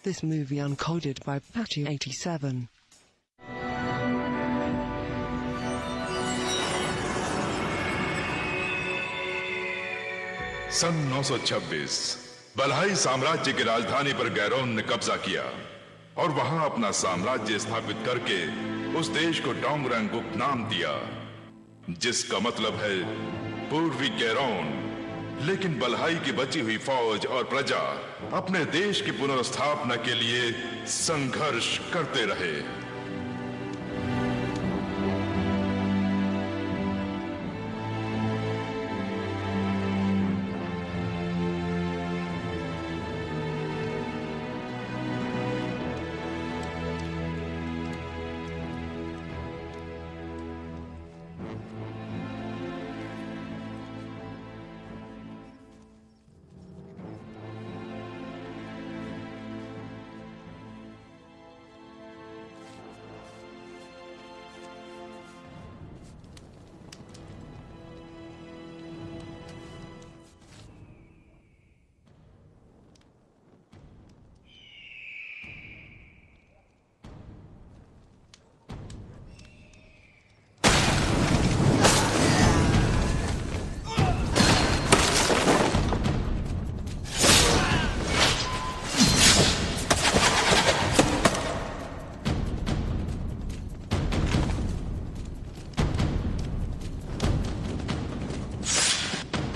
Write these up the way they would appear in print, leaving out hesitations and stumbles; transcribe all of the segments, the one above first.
This movie uncoded by Patchy87. सन 926 बलहाई साम्राज्य की राजधानी पर गैरोन ने कब्जा किया और वहां अपना साम्राज्य स्थापित करके उस देश को डोंगरांगुक नाम दिया, जिसका मतलब है पूर्वी गैरोन। लेकिन बलहाई की बची हुई फौज और प्रजा अपने देश की पुनर्स्थापना के लिए संघर्ष करते रहे।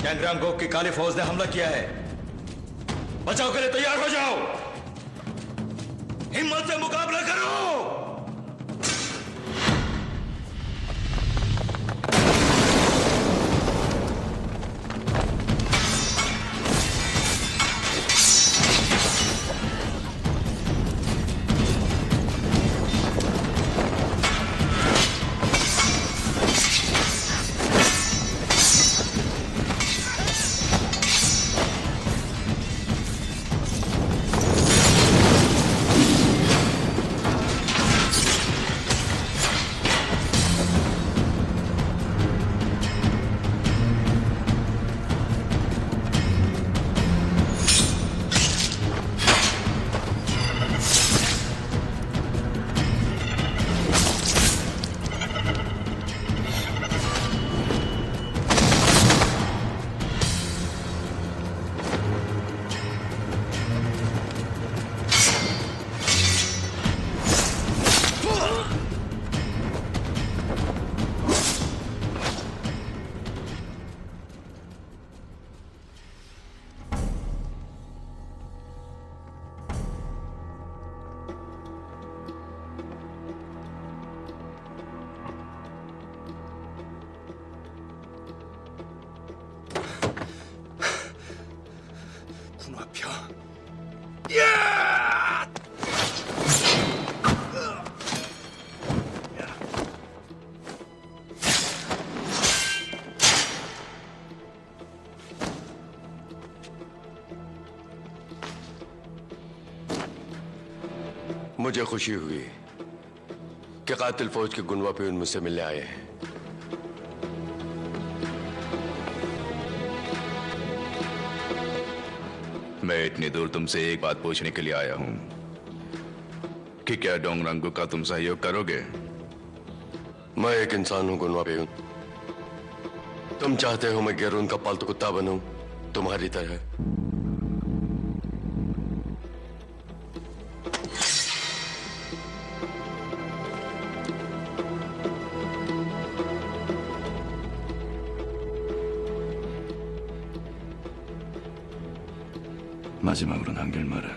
डोंगरांगुक की काली फौज ने हमला किया है। बचाव के लिए तैयार हो जाओ। हिम्मत से मुकाबला करो। मुझे खुशी हुई कि कातिल फौज के गुनवा पे मुझसे मिलने आए हैं। मैं इतनी दूर तुमसे एक बात पूछने के लिए आया हूं कि क्या डोंगरांगुक का तुम सहयोग करोगे? मैं एक इंसान हूं गुनवा पे। तुम चाहते हो मैं गैरोन का पालतू कुत्ता बनूं तुम्हारी तरह? 마지막으로 남길 말은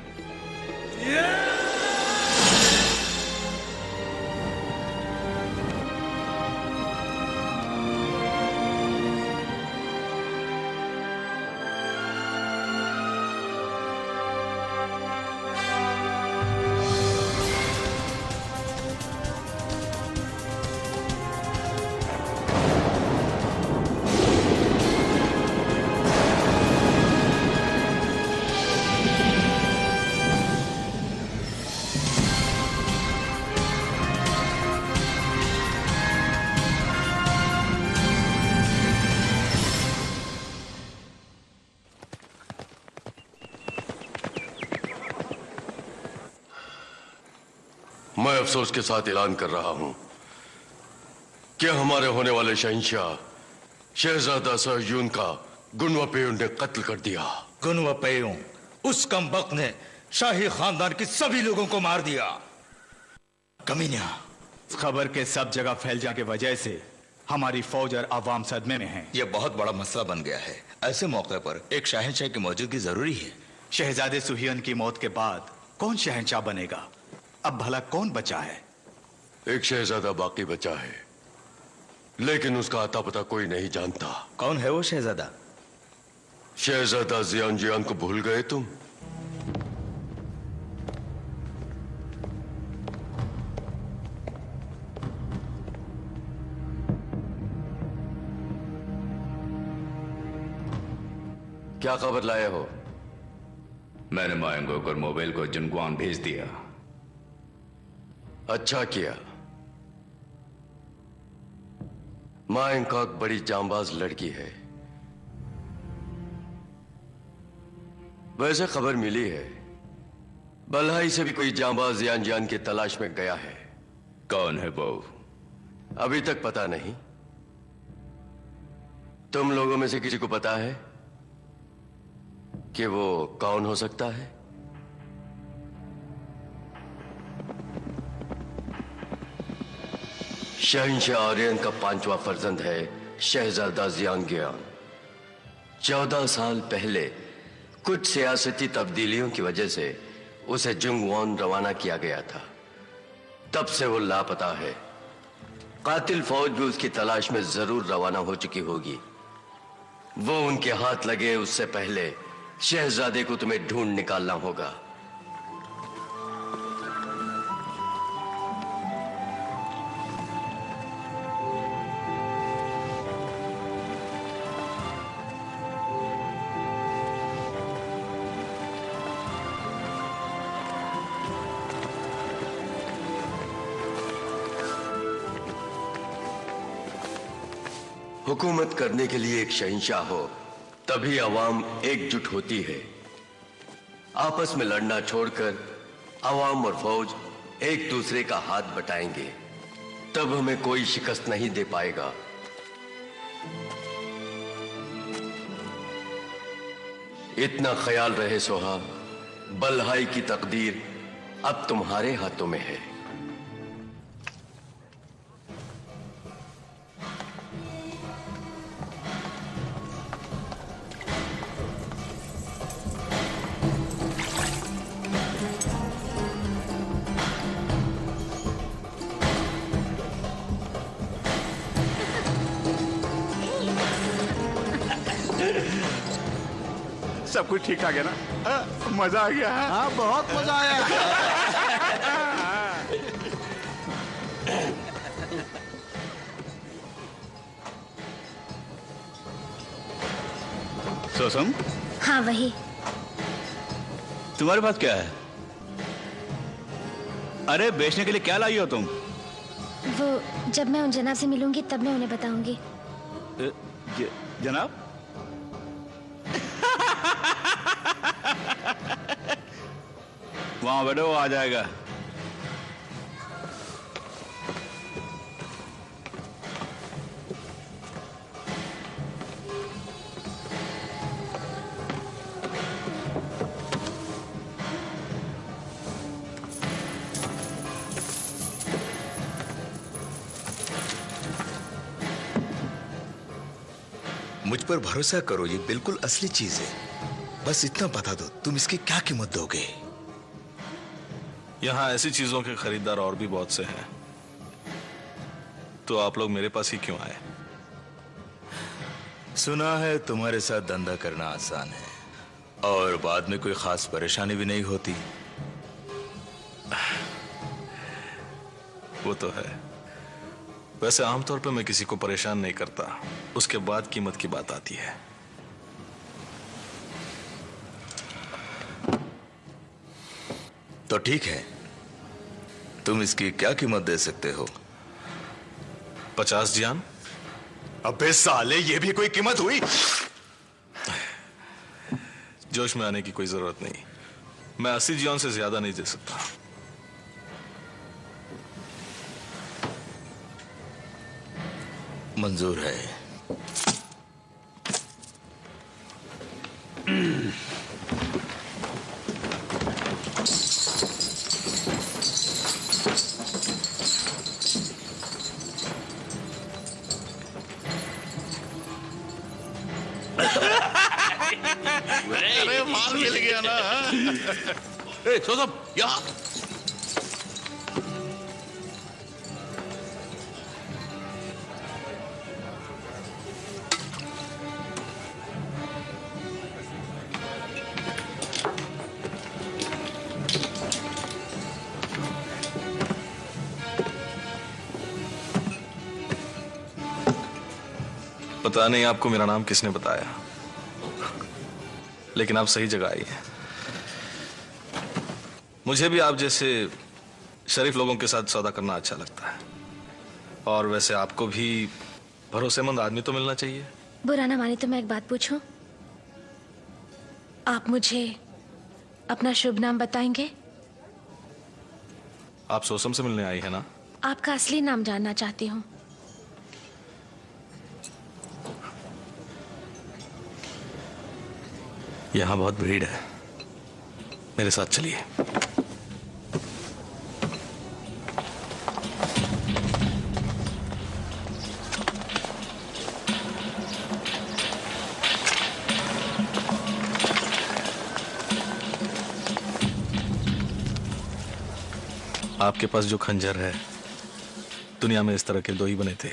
मैं अफसोस के साथ ऐलान कर रहा हूं कि हमारे होने वाले शहंशाह शहजादा सहजून का गुनवापेयुन ने कत्ल कर दिया। गुनवापेयुन, उस कमबख्त ने शाही खानदान के सभी लोगों को मार दिया। कमीना, खबर के सब जगह फैल जाने की वजह से हमारी फौज और आवाम सदमे में है। यह बहुत बड़ा मसला बन गया है। ऐसे मौके पर एक शहंशाह की मौजूदगी जरूरी है। शहजादे सुहियन की मौत के बाद कौन शहंशाह बनेगा? अब भला कौन बचा है? एक शहजादा बाकी बचा है, लेकिन उसका आता पता कोई नहीं जानता। कौन है वो शहजादा? शहजादा जियान जियान को भूल गए तुम? क्या खबर लाए हो? मैंने मायंगोक और मोबाइल को जुनगुआन भेज दिया। अच्छा किया। मायंगकॉक बड़ी जांबाज लड़की है। वैसे खबर मिली है बल्हाई से भी कोई जांबाज जियान जियान की तलाश में गया है। कौन है वो? अभी तक पता नहीं। तुम लोगों में से किसी को पता है कि वो कौन हो सकता है? शहंशाह आर्यन का 5वां फर्जंद है शहजादा जियांगियान। 14 साल पहले कुछ सियासती तब्दीलियों की वजह से उसे जुंगवान रवाना किया गया था। तब से वो लापता है। कातिल फौज भी उसकी तलाश में जरूर रवाना हो चुकी होगी। वो उनके हाथ लगे उससे पहले शहजादे को तुम्हें ढूंढ निकालना होगा। हुकूमत करने के लिए एक शहंशाह हो, तभी अवाम एकजुट होती है। आपस में लड़ना छोड़कर अवाम और फौज एक दूसरे का हाथ बटाएंगे, तब हमें कोई शिकस्त नहीं दे पाएगा। इतना ख्याल रहे सोहा, बल्हाई की तकदीर अब तुम्हारे हाथों में है। सब कुछ ठीक ठाक है ना? मजा आ गया। हाँ, बहुत मजा आया। सोसम, हाँ वही। तुम्हारे पास क्या है? अरे बेचने के लिए क्या लाई हो तुम? वो जब मैं उन जनाब से मिलूंगी तब मैं उन्हें बताऊंगी। जनाब? वहां बैठो, वो आ जाएगा। मुझ पर भरोसा करो, ये बिल्कुल असली चीज है। बस इतना बता दो, तुम इसकी क्या कीमत दोगे? यहाँ ऐसी चीजों के खरीदार और भी बहुत से हैं, तो आप लोग मेरे पास ही क्यों आए? सुना है तुम्हारे साथ धंधा करना आसान है और बाद में कोई खास परेशानी भी नहीं होती। वो तो है। वैसे आमतौर पे मैं किसी को परेशान नहीं करता, उसके बाद कीमत की बात आती है। तो ठीक है, तुम इसकी क्या कीमत दे सकते हो? 50 जियान। अबे साले, ये भी कोई कीमत हुई? जोश में आने की कोई जरूरत नहीं। मैं 80 जियान से ज्यादा नहीं दे सकता। मंजूर है। अरे माल मिल गया ना। सोसम यहाँ। पता नहीं आपको मेरा नाम किसने बताया, लेकिन आप सही जगह आई हैं। मुझे भी आप जैसे शरीफ लोगों के साथ सौदा करना अच्छा लगता है, और वैसे आपको भी भरोसेमंद आदमी तो मिलना चाहिए। बुरा ना माने तो मैं एक बात पूछूं? आप मुझे अपना शुभ नाम बताएंगे? आप सोसम से मिलने आई है ना? आपका असली नाम जानना चाहती हूँ। यहां बहुत भीड़ है, मेरे साथ चलिए। आपके पास जो खंजर है, दुनिया में इस तरह के 2 ही बने थे।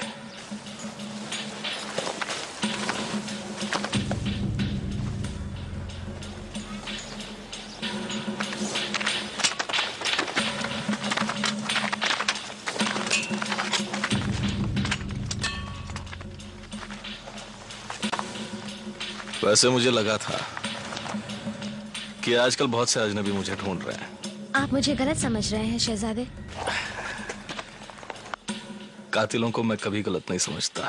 वैसे मुझे लगा था कि आजकल बहुत से अजनबी मुझे ढूंढ रहे हैं। आप मुझे गलत समझ रहे हैं शहजादे। कातिलों को मैं कभी गलत नहीं समझता।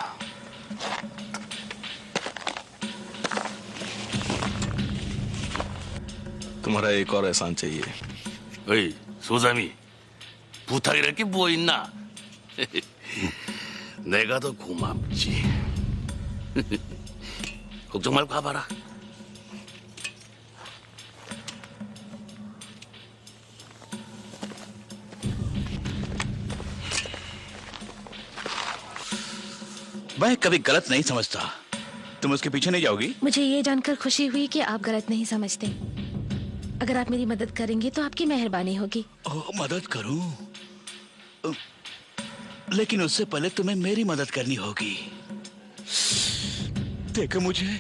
तुम्हारा एक और एहसान चाहिए। 어이, 소삼이 부탁이랄 게 뭐 있나? 내가 더 고맙지. 걱정 말고 가봐라. मैं कभी गलत नहीं समझता। तुम उसके पीछे नहीं जाओगी? मुझे ये जानकर खुशी हुई कि आप गलत नहीं समझते। अगर आप मेरी मदद करेंगे तो आपकी मेहरबानी होगी। मदद करूं? लेकिन उससे पहले तुम्हें मेरी मदद करनी होगी। देखो मुझे।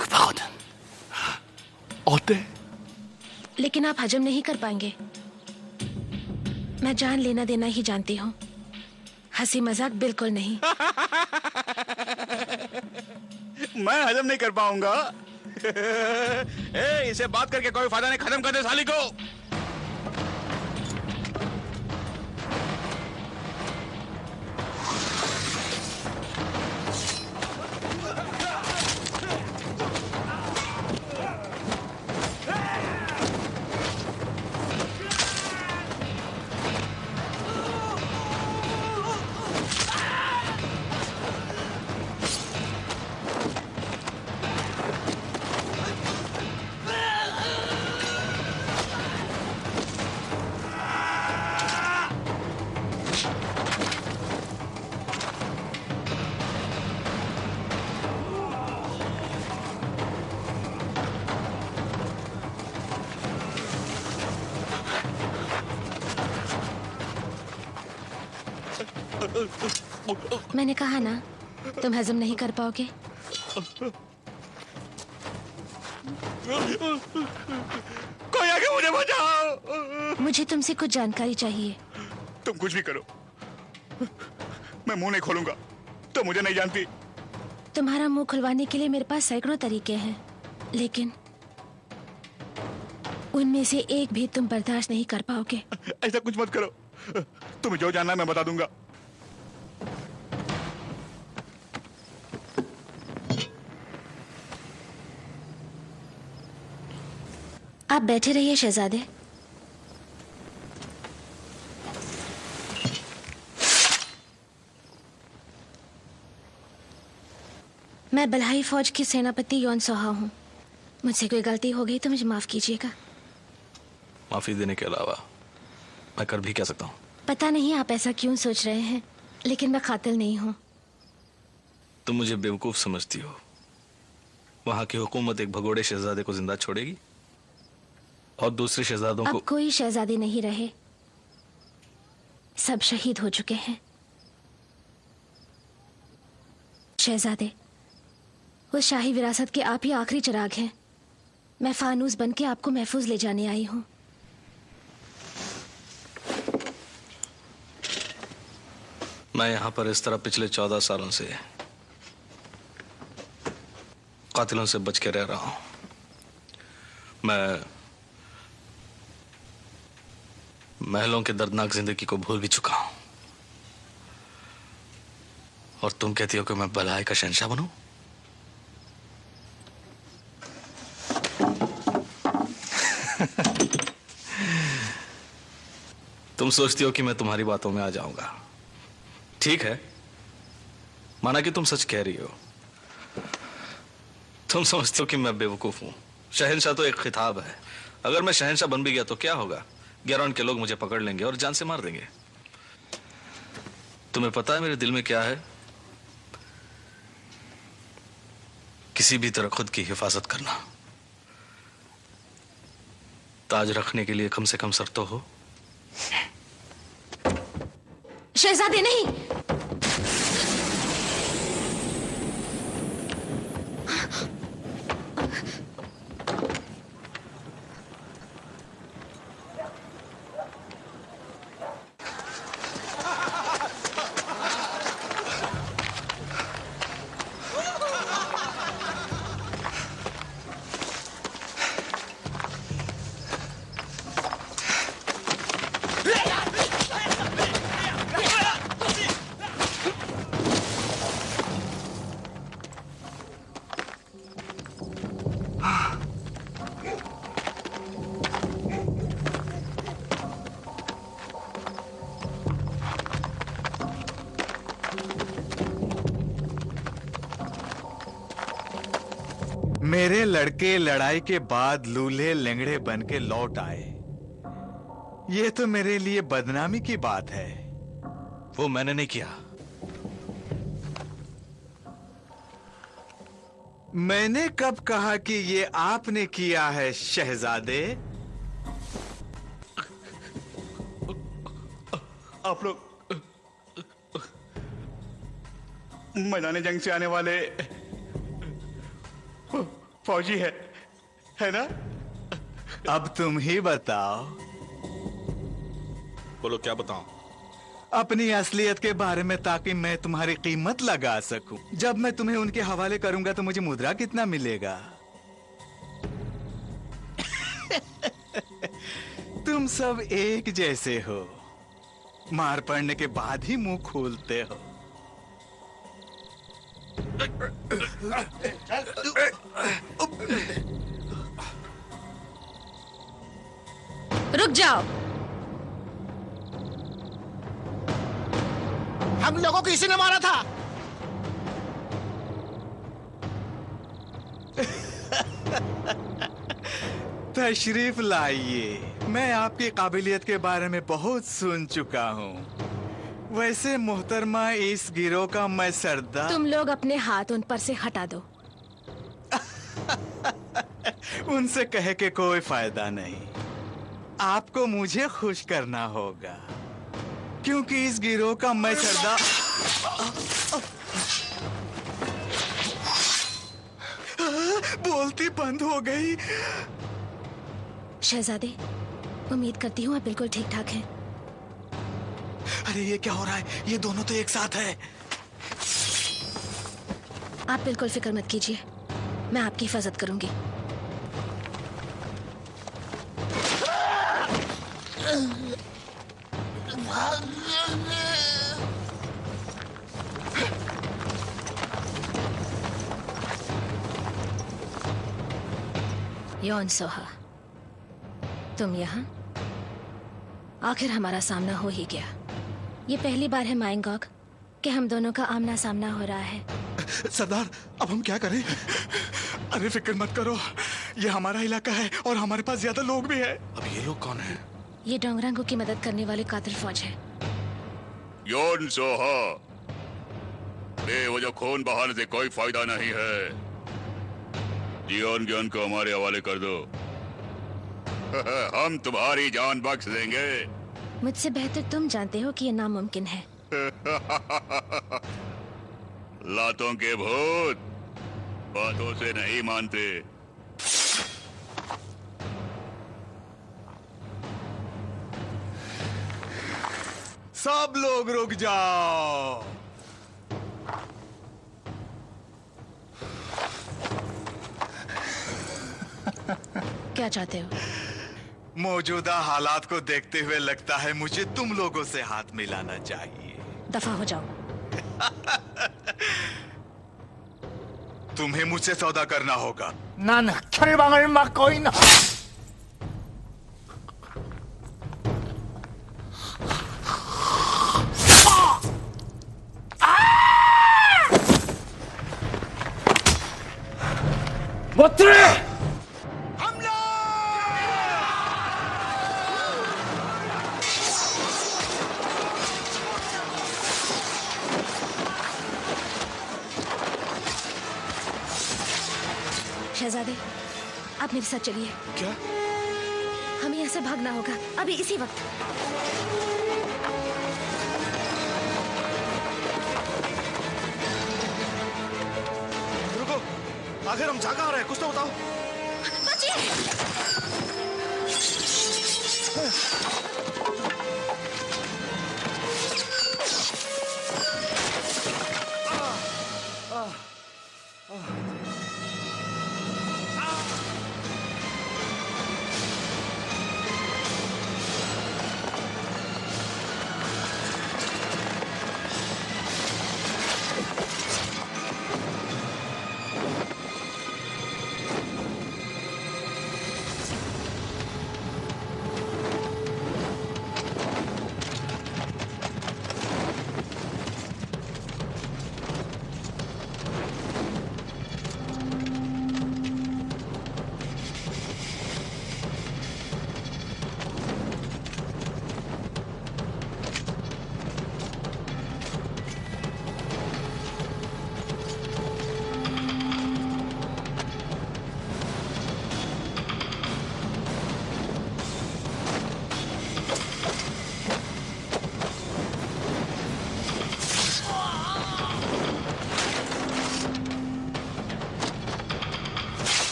급하거든. 어때? लेकिन आप हजम नहीं कर पाएंगे। मैं जान लेना देना ही जानती हूँ, हंसी मजाक बिल्कुल नहीं। मैं हजम नहीं कर पाऊंगा। इसे बात करके कोई फायदा नहीं, खत्म कर दे साली को। मैंने कहा ना, तुम हजम नहीं कर पाओगे। कोई आके मुझे बचाओ। मुझे तुमसे कुछ जानकारी चाहिए। तुम कुछ भी करो, मैं मुंह नहीं खोलूंगा। तुम मुझे नहीं जानती। तुम्हारा मुंह खुलवाने के लिए मेरे पास सैकड़ों तरीके हैं, लेकिन उनमें से एक भी तुम बर्दाश्त नहीं कर पाओगे। ऐसा कुछ मत करो। तुम्हें जो जानना है मैं बता दूंगा। आप बैठे रहिए शहजादे। मैं बल्हाई फौज की सेनापति यौन सोहा हूँ। मुझसे कोई गलती हो गई तो मुझे माफ कीजिएगा। माफी देने के अलावा मैं कर भी क्या सकता हूँ? पता नहीं आप ऐसा क्यों सोच रहे हैं, लेकिन मैं कातिल नहीं हूँ। तुम मुझे बेवकूफ समझती हो। वहां की हुकूमत एक भगोड़े शहजादे को जिंदा छोड़ेगी और दूसरे शहजादों को। अब कोई शहजादे नहीं रहे, सब शहीद हो चुके हैं। शहजादे, उस शाही विरासत के आप ही आखिरी चिराग हैं। मैं फानूस बन के आपको महफूज ले जाने आई हूँ। मैं यहाँ पर इस तरह पिछले 14 सालों से कातिलों से बच के रह रहा हूँ। मैं महलों के दर्दनाक जिंदगी को भूल भी चुका हूँ। और तुम कहती हो कि मैं बल्हाई का शहंशाह बनूं? तुम सोचती हो कि मैं तुम्हारी बातों में आ जाऊंगा। ठीक है, माना कि तुम सच कह रही हो। तुम समझते हो कि मैं बेवकूफ हूं। शहंशाह तो एक खिताब है। अगर मैं शहंशाह बन भी गया तो क्या होगा? गैरौन के लोग मुझे पकड़ लेंगे और जान से मार देंगे। तुम्हें पता है मेरे दिल में क्या है? किसी भी तरह खुद की हिफाजत करना। ताज रखने के लिए कम से कम सर तो हो। शहजादे नहीं। मेरे लड़के लड़ाई के बाद लूल्हे लेंगड़े बन के लौट आए। ये तो मेरे लिए बदनामी की बात है। वो मैंने नहीं किया। मैंने कब कहा कि ये आपने किया है शहजादे? आप लोग मैदान जंग से आने वाले फौजी है ना? अब तुम ही बताओ। बोलो, क्या बताऊं? अपनी असलियत के बारे में, ताकि मैं तुम्हारी कीमत लगा सकूं। जब मैं तुम्हें उनके हवाले करूंगा तो मुझे मुद्रा कितना मिलेगा? तुम सब एक जैसे हो। मार पड़ने के बाद ही मुंह खोलते हो। रुक जाओ। हम लोगों को इसी ने मारा था। तशरीफ लाइए। मैं आपकी काबिलियत के बारे में बहुत सुन चुका हूँ। वैसे मोहतरमा, इस गिरोह का मैं सरदार। तुम लोग अपने हाथ उन पर से हटा दो। उनसे कह के कोई फायदा नहीं। आपको मुझे खुश करना होगा, क्योंकि इस गिरोह का मैं सरदार। बोलती बंद हो गई। शहजादे, उम्मीद करती हूँ आप बिल्कुल ठीक ठाक हैं। अरे ये क्या हो रहा है? ये दोनों तो एक साथ है। आप बिल्कुल फिक्र मत कीजिए, मैं आपकी हिफाजत करूंगी। यौन सोहा, तुम यहाँ? आखिर हमारा सामना हो ही गया। ये पहली बार है माइंगॉक कि हम दोनों का आमना सामना हो रहा है। सरदार, अब हम क्या करें? अरे फिक्र मत करो, ये हमारा इलाका है और हमारे पास ज्यादा लोग भी है। अब ये लोग कौन हैं? ये डोंगरांगो की मदद करने वाले कातिल फौज है। योन सोहा, बेवजह खून बहाने से कोई फायदा नहीं है। जियोन ज्ञान को हमारे हवाले कर दो। हम तुम्हारी जान बख्श देंगे। मुझसे बेहतर तुम जानते हो कि ये नामुमकिन है। लातों के भूत बातों से नहीं मानते। सब लोग रुक जाओ। क्या चाहते हो? मौजूदा हालात को देखते हुए लगता है मुझे तुम लोगों से हाथ मिलाना चाहिए। दफा हो जाओ। तुम्हें मुझसे सौदा करना होगा। 난 철방을 맡고 있나? 못 들어! शहजादे, आप मेरे साथ चलिए। क्या? हमें यहाँ से भागना होगा, अभी इसी वक्त। रुको, आखिर हम जा कहाँ रहे हैं? कुछ तो बताओ।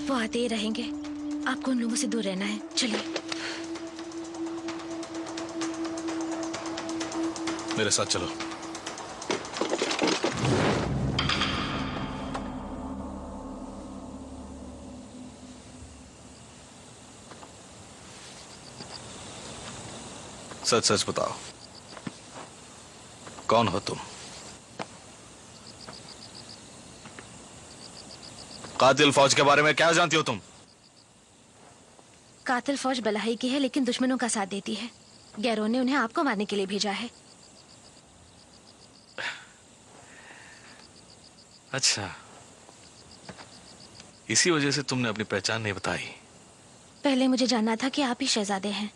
वो आते ही रहेंगे, आपको उन लोगों से दूर रहना है। चलिए। मेरे साथ चलो। सच सच बताओ, कौन हो तुम? कातिल फौज के बारे में क्या जानती हो तुम? कातिल फौज बलाही की है, लेकिन दुश्मनों का साथ देती है। गैरों ने उन्हें आपको मारने के लिए भेजा है। अच्छा, इसी वजह से तुमने अपनी पहचान नहीं बताई। पहले मुझे जानना था कि आप ही शहजादे हैं।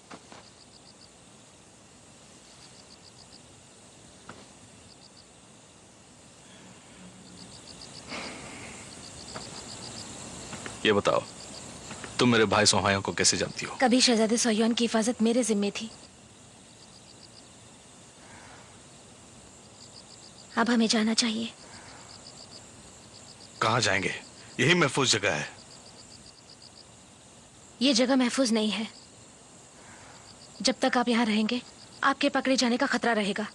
ये बताओ, तुम मेरे भाई सोहायों को कैसे जानती हो? कभी शहजादे सोह्योन की हिफाजत मेरे जिम्मे थी। अब हमें जाना चाहिए। कहाँ जाएंगे? यही महफूज जगह है। ये जगह महफूज नहीं है। जब तक आप यहाँ रहेंगे आपके पकड़े जाने का खतरा रहेगा।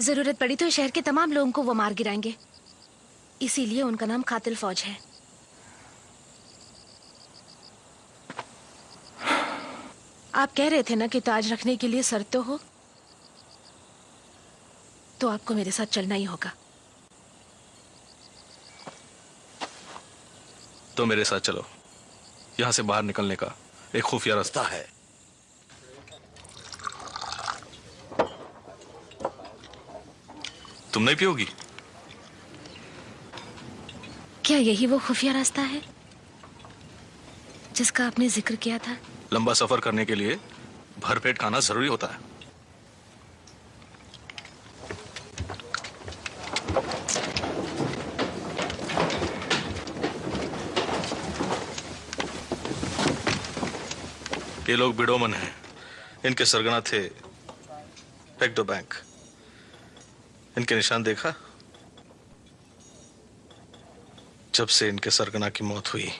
जरूरत पड़ी तो इस शहर के तमाम लोगों को वो मार गिराएंगे। इसीलिए उनका नाम कातिल फौज है। आप कह रहे थे ना कि ताज रखने के लिए शर्त तो हो, तो आपको मेरे साथ चलना ही होगा। तो मेरे साथ चलो। यहां से बाहर निकलने का एक खुफिया रास्ता है। तुम नहीं पियोगी? क्या यही वो खुफिया रास्ता है जिसका आपने जिक्र किया था? लंबा सफर करने के लिए भरपेट खाना जरूरी होता है। ये लोग बिडोमन हैं। इनके सरगना थे पेक्डो बैंक। इनके निशान देखा? जब से इनके सरगना की मौत हुई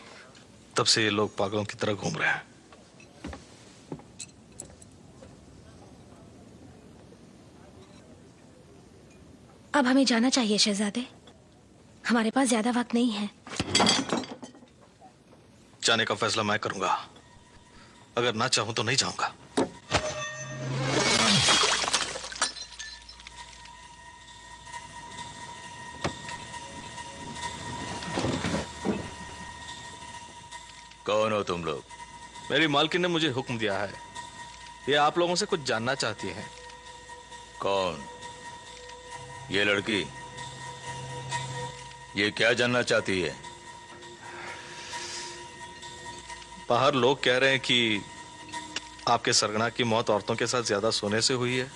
तब से ये लोग पागलों की तरह घूम रहे हैं। अब हमें जाना चाहिए शहजादे। हमारे पास ज्यादा वक्त नहीं है। जाने का फैसला मैं करूंगा। अगर ना चाहूं तो नहीं जाऊंगा। कौन हो तुम लोग? मेरी मालकिन ने मुझे हुक्म दिया है। ये आप लोगों से कुछ जानना चाहती है। कौन? ये लड़की? ये क्या जानना चाहती है? बाहर लोग कह रहे हैं कि आपके सरगना की मौत औरतों के साथ ज्यादा सोने से हुई है।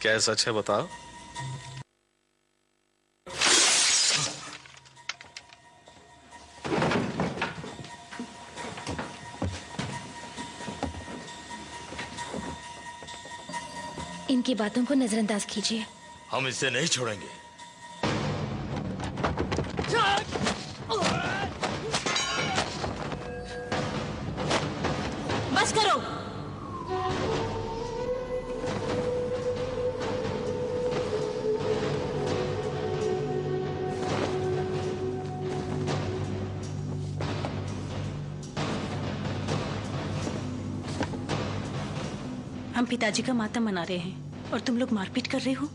क्या सच है बताओ? इनकी बातों को नजरअंदाज कीजिए। हम इसे नहीं छोड़ेंगे। बस करो। हम पिताजी का मातम मना रहे हैं और तुम लोग मारपीट कर रहे हो।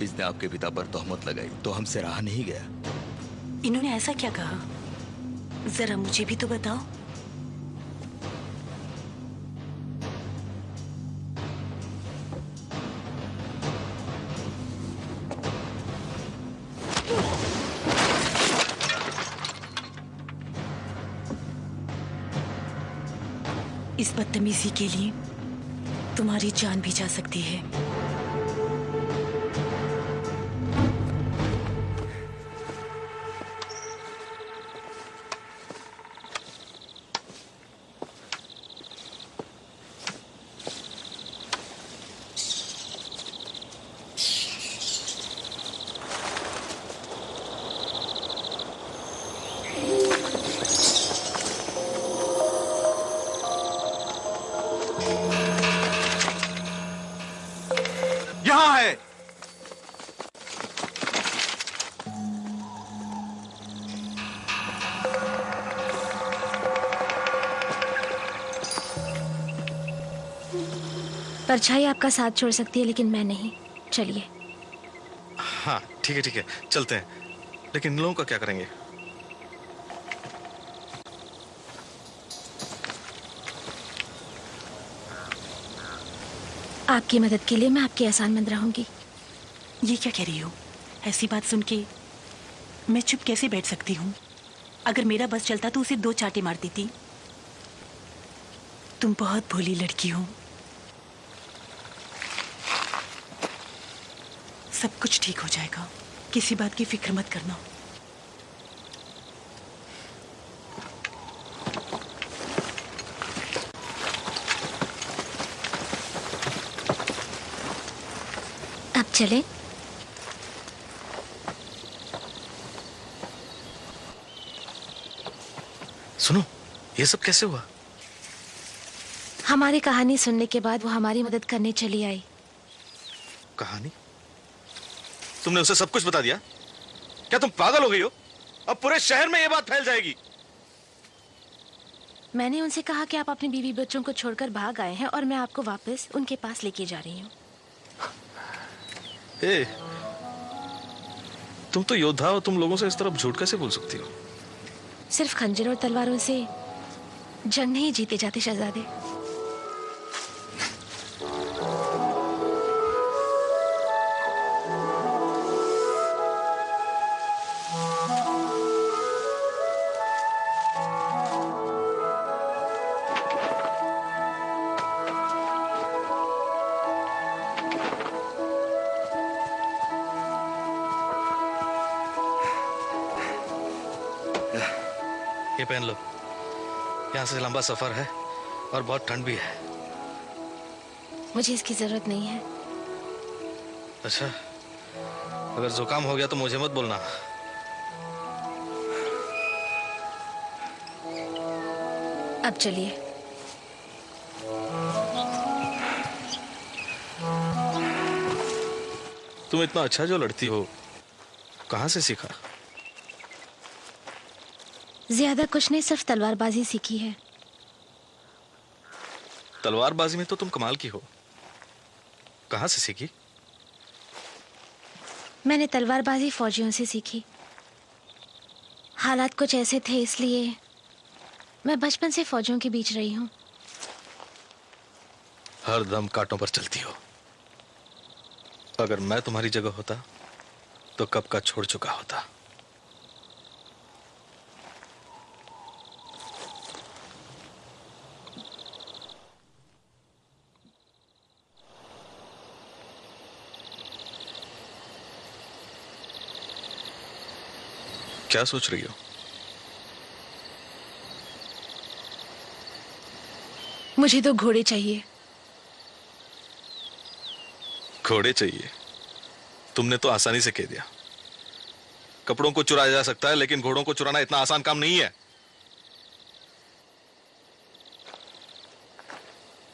इसने आपके पिता पर तोहमत लगाई तो हमसे रहा नहीं गया। इन्होंने ऐसा क्या कहा? जरा मुझे भी तो बताओ। इस बदतमीजी के लिए तुम्हारी जान भी जा सकती है। यहाँ है। परछाई आपका साथ छोड़ सकती है लेकिन मैं नहीं। चलिए। हाँ ठीक है चलते हैं। लेकिन इन लोगों का क्या करेंगे? आपकी मदद के लिए मैं आपकी एहसानमंद रहूंगी। ये क्या कह रही हो? ऐसी बात सुन के मैं चुप कैसे बैठ सकती हूँ? अगर मेरा बस चलता तो उसे 2 चांटे मार देती। तुम बहुत भोली लड़की हो। सब कुछ ठीक हो जाएगा। किसी बात की फिक्र मत करना। अब चलें? सुनो, ये सब कैसे हुआ? हमारी कहानी सुनने के बाद वो हमारी मदद करने चली आई। कहानी? तुमने उसे सब कुछ बता दिया? क्या तुम पागल हो गई हो? अब पूरे शहर में ये बात फैल जाएगी। मैंने उनसे कहा कि आप अपनी बीवी बच्चों को छोड़कर भाग आए हैं और मैं आपको वापस उनके पास लेके जा रही हूँ। तुम तो योद्धा हो, तुम लोगों से इस तरफ झूठ कैसे बोल सकती हो? सिर्फ खंजर और तलवारों से जंग नहीं जीते जाते शहजादे। ये पहन लो, यहाँ से लंबा सफर है और बहुत ठंड भी है। मुझे इसकी जरूरत नहीं है। अच्छा, अगर जुकाम हो गया तो मुझे मत बोलना। अब चलिए। तुम इतना अच्छा जो लड़ती हो, कहाँ से सीखा? ज्यादा कुछ नहीं, सिर्फ तलवारबाजी सीखी है। तलवारबाजी में तो तुम कमाल की हो। कहाँ से सीखी? मैंने तलवारबाजी फौजियों से सीखी। हालात कुछ ऐसे थे, इसलिए मैं बचपन से फौजियों के बीच रही हूँ। हर दम कांटों पर चलती हो। अगर मैं तुम्हारी जगह होता तो कब का छोड़ चुका होता। क्या सोच रही हो? मुझे तो घोड़े चाहिए। घोड़े चाहिए? तुमने तो आसानी से कह दिया। कपड़ों को चुराया जा सकता है, लेकिन घोड़ों को चुराना इतना आसान काम नहीं है।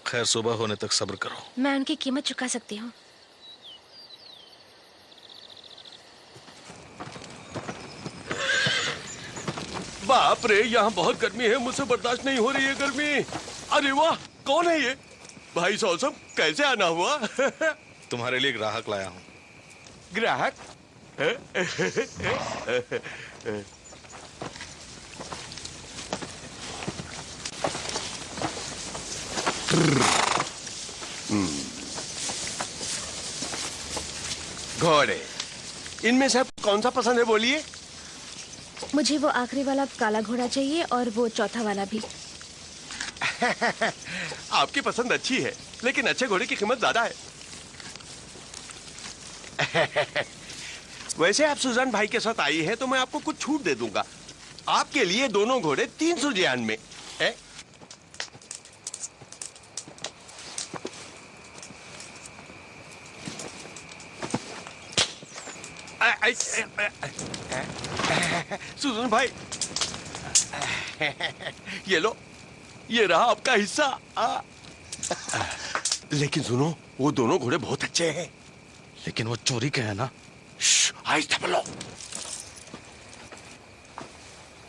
खैर, सुबह होने तक सब्र करो। मैं उनकी कीमत चुका सकती हूँ। बाप रे, यहाँ बहुत गर्मी है, मुझसे बर्दाश्त नहीं हो रही है गर्मी। अरे वाह, कौन है ये? भाई सौसम, कैसे आना हुआ? तुम्हारे लिए ग्राहक लाया हूँ। ग्राहक? घोड़े, इनमें से कौन सा पसंद है बोलिए? मुझे वो आखिरी वाला काला घोड़ा चाहिए और वो चौथा वाला भी। आपकी पसंद अच्छी है, लेकिन अच्छे घोड़े की कीमत ज्यादा है। वैसे आप सुजान भाई के साथ आई है तो मैं आपको कुछ छूट दे दूंगा। आपके लिए दोनों घोड़े 300 जियान में है। सुजान भाई, ये लो, ये रहा आपका हिस्सा। लेकिन सुनो, वो दोनों घोड़े बहुत अच्छे हैं। लेकिन वो चोरी के हैं ना? आहिस्ता बोलो।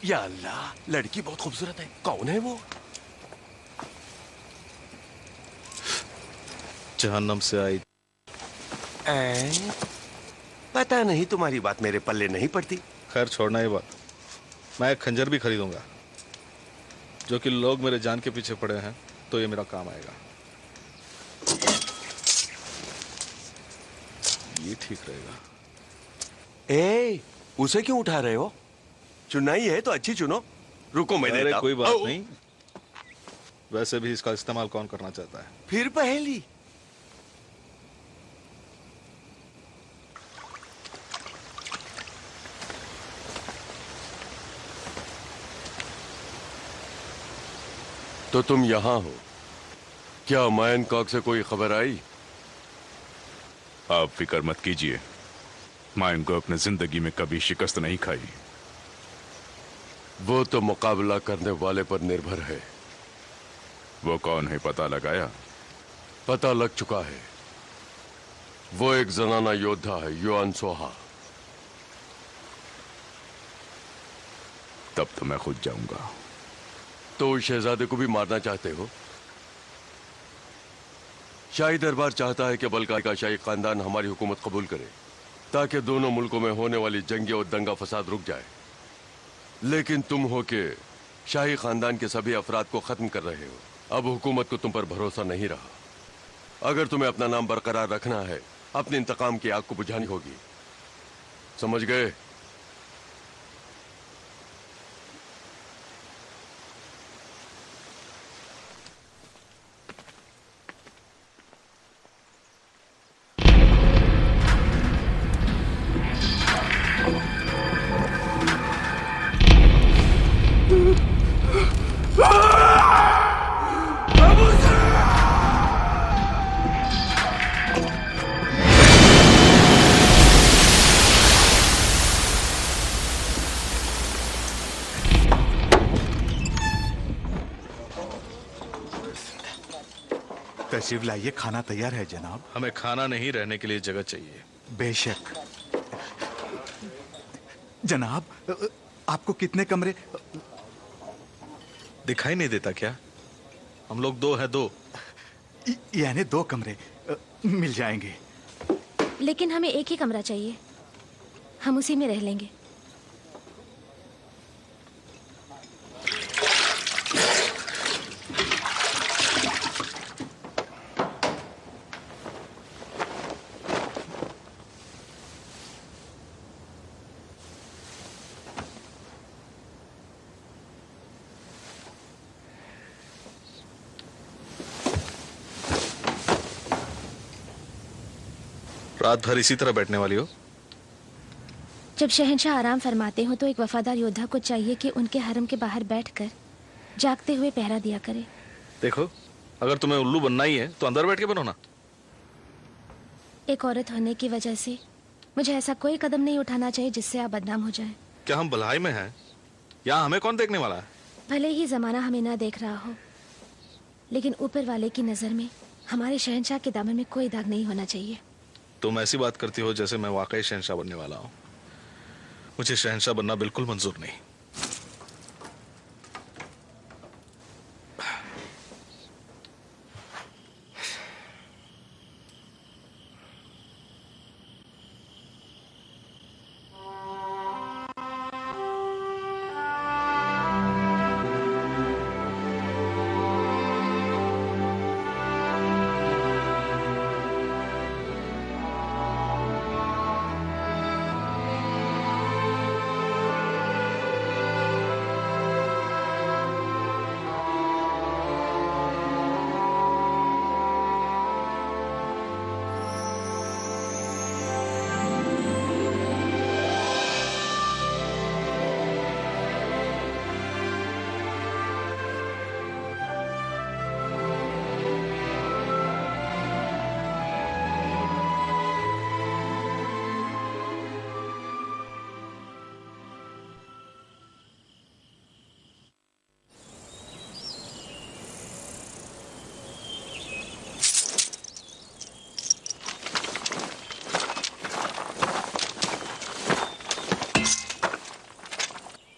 या अल्लाह, लड़की बहुत खूबसूरत है। कौन है वो? जहन्नम से आई। पता नहीं, तुम्हारी बात मेरे पल्ले नहीं पड़ती। खैर, छोड़ना ये बात। मैं एक खंजर भी खरीदूंगा, जो कि लोग मेरे जान के पीछे पड़े हैं, तो ये मेरा काम आएगा। ये ठीक रहेगा। उसे क्यों उठा रहे हो? चुनना ही है तो अच्छी चुनो। रुको, मैं देता हूं। कोई बात नहीं। वैसे भी इसका इस्तेमाल कौन करना चाहता है? फिर पहेली। तो तुम यहाँ हो? क्या मैनकॉक से कोई खबर आई? आप फिक्र मत कीजिए, मैनकॉक ने जिंदगी में कभी शिकस्त नहीं खाई। वो तो मुकाबला करने वाले पर निर्भर है। वो कौन है पता लगाया? पता लग चुका है। वो एक जनाना योद्धा है, युआन सोहा। तब तो मैं खुद जाऊंगा। तो उस शहजादे को भी मारना चाहते हो? शाही दरबार चाहता है कि बल्काई का शाही खानदान हमारी हुकूमत कबूल करे ताकि दोनों मुल्कों में होने वाली जंगे और दंगा फसाद रुक जाए। लेकिन तुम हो के शाही खानदान के सभी अफराद को खत्म कर रहे हो। अब हुकूमत को तुम पर भरोसा नहीं रहा। अगर तुम्हें अपना नाम बरकरार रखना है, अपने इंतकाम की आग को बुझानी होगी। समझ गए? तशरीफ लाइए, खाना तैयार है जनाब। हमें खाना नहीं, रहने के लिए जगह चाहिए। बेशक जनाब। आपको कितने कमरे दिखाई नहीं देता क्या? हम लोग दो हैं, दो यानी 2 कमरे मिल जाएंगे। लेकिन हमें एक ही कमरा चाहिए, हम उसी में रह लेंगे। रात भर इसी तरह बैठने वाली हो? जब शहंशाह आराम फरमाते हो तो एक वफादार योद्धा को चाहिए कि उनके हरम के बाहर बैठकर जागते हुए पहरा दिया करे। देखो, अगर तुम्हें उल्लू बनना ही है तो अंदर बैठ के बनो ना। एक औरत होने की वजह से मुझे ऐसा कोई कदम नहीं उठाना चाहिए जिससे आप बदनाम हो जाएं। क्या हम भलाई में हैं? यहाँ हमें कौन देखने वाला है? भले ही जमाना हमें ना देख रहा हो, लेकिन ऊपर वाले की नजर में हमारे शहंशाह के दामन में कोई दाग नहीं होना चाहिए। तुम ऐसी बात करती हो जैसे मैं वाकई शहंशाह बनने वाला हूँ। मुझे शहंशाह बनना बिल्कुल मंजूर नहीं।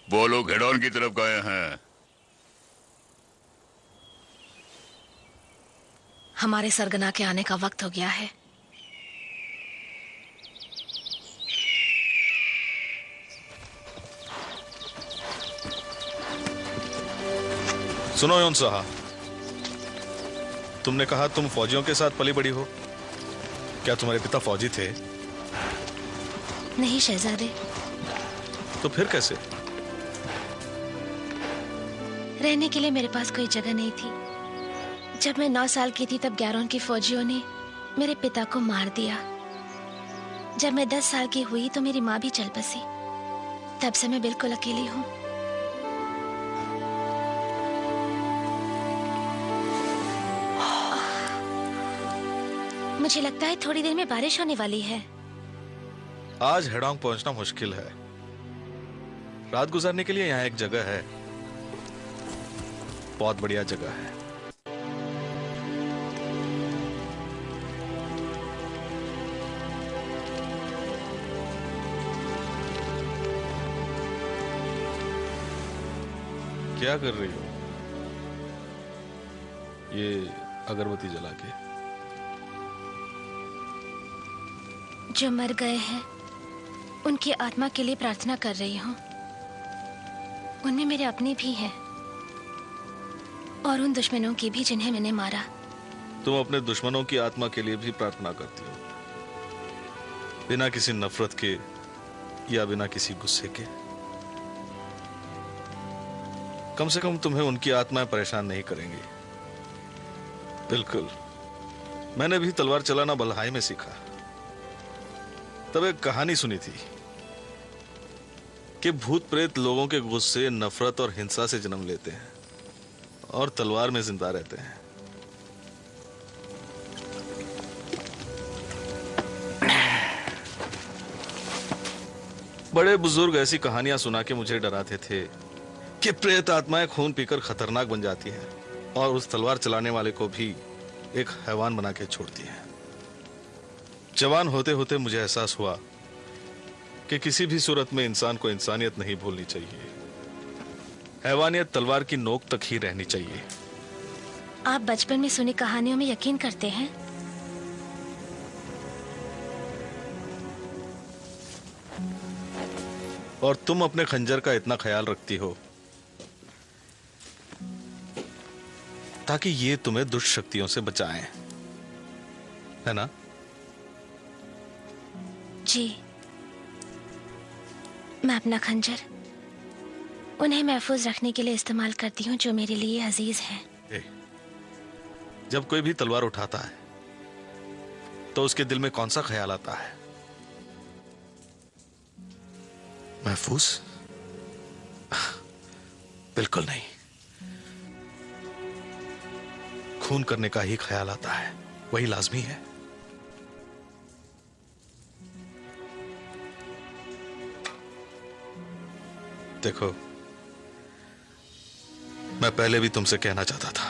वो लोग हेडॉन की तरफ गए हैं। हमारे सरगना के आने का वक्त हो गया है। सुनो युआन सोहा, तुमने कहा तुम फौजियों के साथ पली बड़ी हो। क्या तुम्हारे पिता फौजी थे? नहीं शहजादे। तो फिर कैसे? रहने के लिए मेरे पास कोई जगह नहीं थी। जब मैं 9 साल की थी तब गैरोन के फौजियों ने मेरे पिता को मार दिया। जब मैं 10 साल की हुई तो मेरी माँ भी चल बसी। तब से मैं बिल्कुल अकेली हूँ। मुझे लगता है थोड़ी देर में बारिश होने वाली है। आज हेडोंग पहुंचना मुश्किल है। रात गुजारने के लिए यहाँ एक जगह है, बहुत बढ़िया जगह है। क्या कर रही हो? ये अगरबत्ती जला के। जो मर गए हैं उनकी आत्मा के लिए प्रार्थना कर रही हूँ। उनमें मेरे अपने भी हैं और उन दुश्मनों की भी जिन्हें मैंने मारा। तुम अपने दुश्मनों की आत्मा के लिए भी प्रार्थना करती हो, बिना किसी नफरत के या बिना किसी गुस्से के। कम से कम तुम्हें उनकी आत्माएं परेशान नहीं करेंगी। बिल्कुल। मैंने भी तलवार चलाना बल्हाई में सीखा। तब एक कहानी सुनी थी कि भूत प्रेत लोगों के गुस्से, नफरत और हिंसा से जन्म लेते हैं और तलवार में जिंदा रहते हैं। बड़े बुजुर्ग ऐसी कहानियां सुना के मुझे डराते थे कि प्रेत आत्माएं खून पीकर खतरनाक बन जाती हैं और उस तलवार चलाने वाले को भी एक हैवान बना के छोड़ती हैं। जवान होते होते मुझे एहसास हुआ कि किसी भी सूरत में इंसान को इंसानियत नहीं भूलनी चाहिए। हैवानियत तलवार की नोक तक ही रहनी चाहिए। आप बचपन में सुनी कहानियों में यकीन करते हैं? और तुम अपने खंजर का इतना ख्याल रखती हो ताकि ये तुम्हें दुष्ट शक्तियों से बचाएं, है ना? जी, मैं अपना खंजर उन्हें महफूज रखने के लिए इस्तेमाल करती हूँ जो मेरे लिए अजीज हैं। जब कोई भी तलवार उठाता है तो उसके दिल में कौन सा ख्याल आता है? महफूज? बिल्कुल नहीं। खून करने का ही ख्याल आता है, वही लाजमी है। देखो, मैं पहले भी तुमसे कहना चाहता था,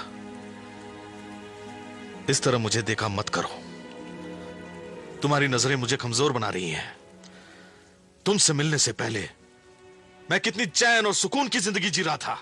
इस तरह मुझे देखा मत करो। तुम्हारी नजरें मुझे कमजोर बना रही हैं। तुमसे मिलने से पहले मैं कितनी चैन और सुकून की जिंदगी जी रहा था।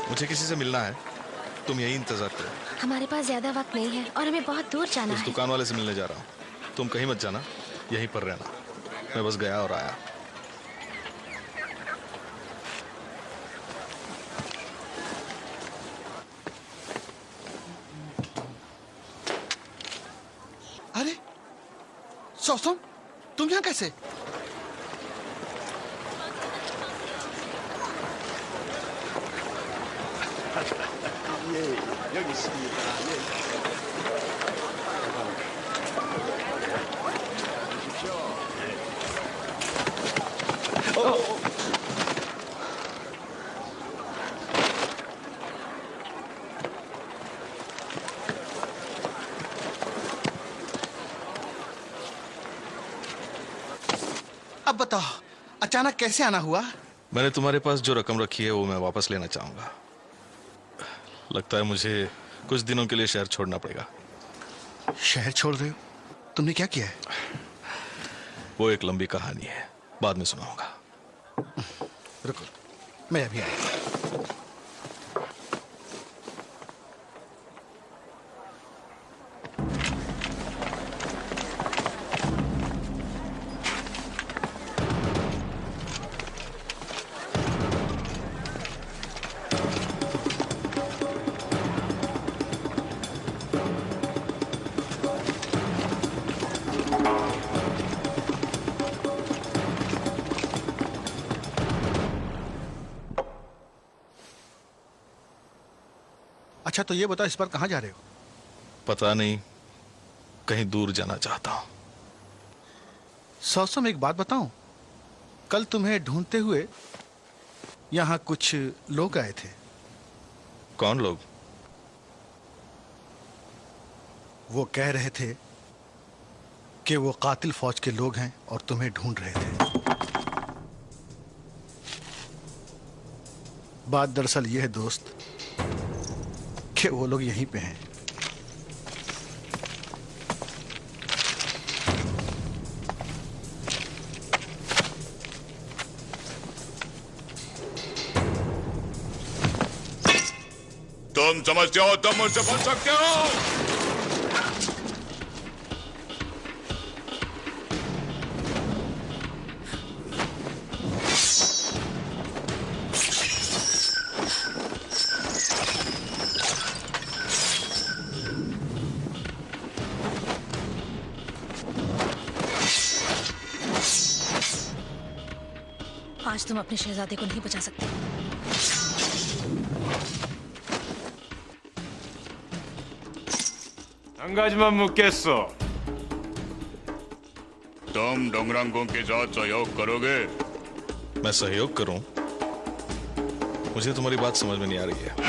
मुझे किसी से मिलना है, तुम यही इंतजार करो। हमारे पास ज्यादा वक्त नहीं है और हमें बहुत दूर जाना उस है। दुकान वाले से मिलने जा रहा हूँ। तुम कहीं मत जाना, यहीं पर रहना। मैं बस गया और आया। अरे सौसम, तुम यहाँ कैसे? 여기 있습니다. अब बताओ, अचानक कैसे आना हुआ? मैंने तुम्हारे पास जो रकम रखी है वो मैं वापस लेना चाहूंगा। लगता है मुझे कुछ दिनों के लिए शहर छोड़ना पड़ेगा। शहर छोड़ रहे हो? तुमने क्या किया है? वो एक लंबी कहानी है, बाद में सुनाऊंगा। रुको, मैं अभी आया। अच्छा तो ये बताओ, इस बार कहाँ जा रहे हो? पता नहीं, कहीं दूर जाना चाहता हूं। सौसम, एक बात बताऊं, कल तुम्हें ढूंढते हुए यहां कुछ लोग आए थे। कौन लोग? वो कह रहे थे कि वो कातिल फौज के लोग हैं और तुम्हें ढूंढ रहे थे। बात दरअसल यह है दोस्त कि वो लोग यहीं पे हैं। तुम समझते हो तुम मुझसे बच सकते हो? आज तुम अपने शहजादे को नहीं बचा सकते। तुम डोंगरांगों के साथ सहयोग करोगे? मैं सहयोग करूं? मुझे तुम्हारी बात समझ में नहीं आ रही है।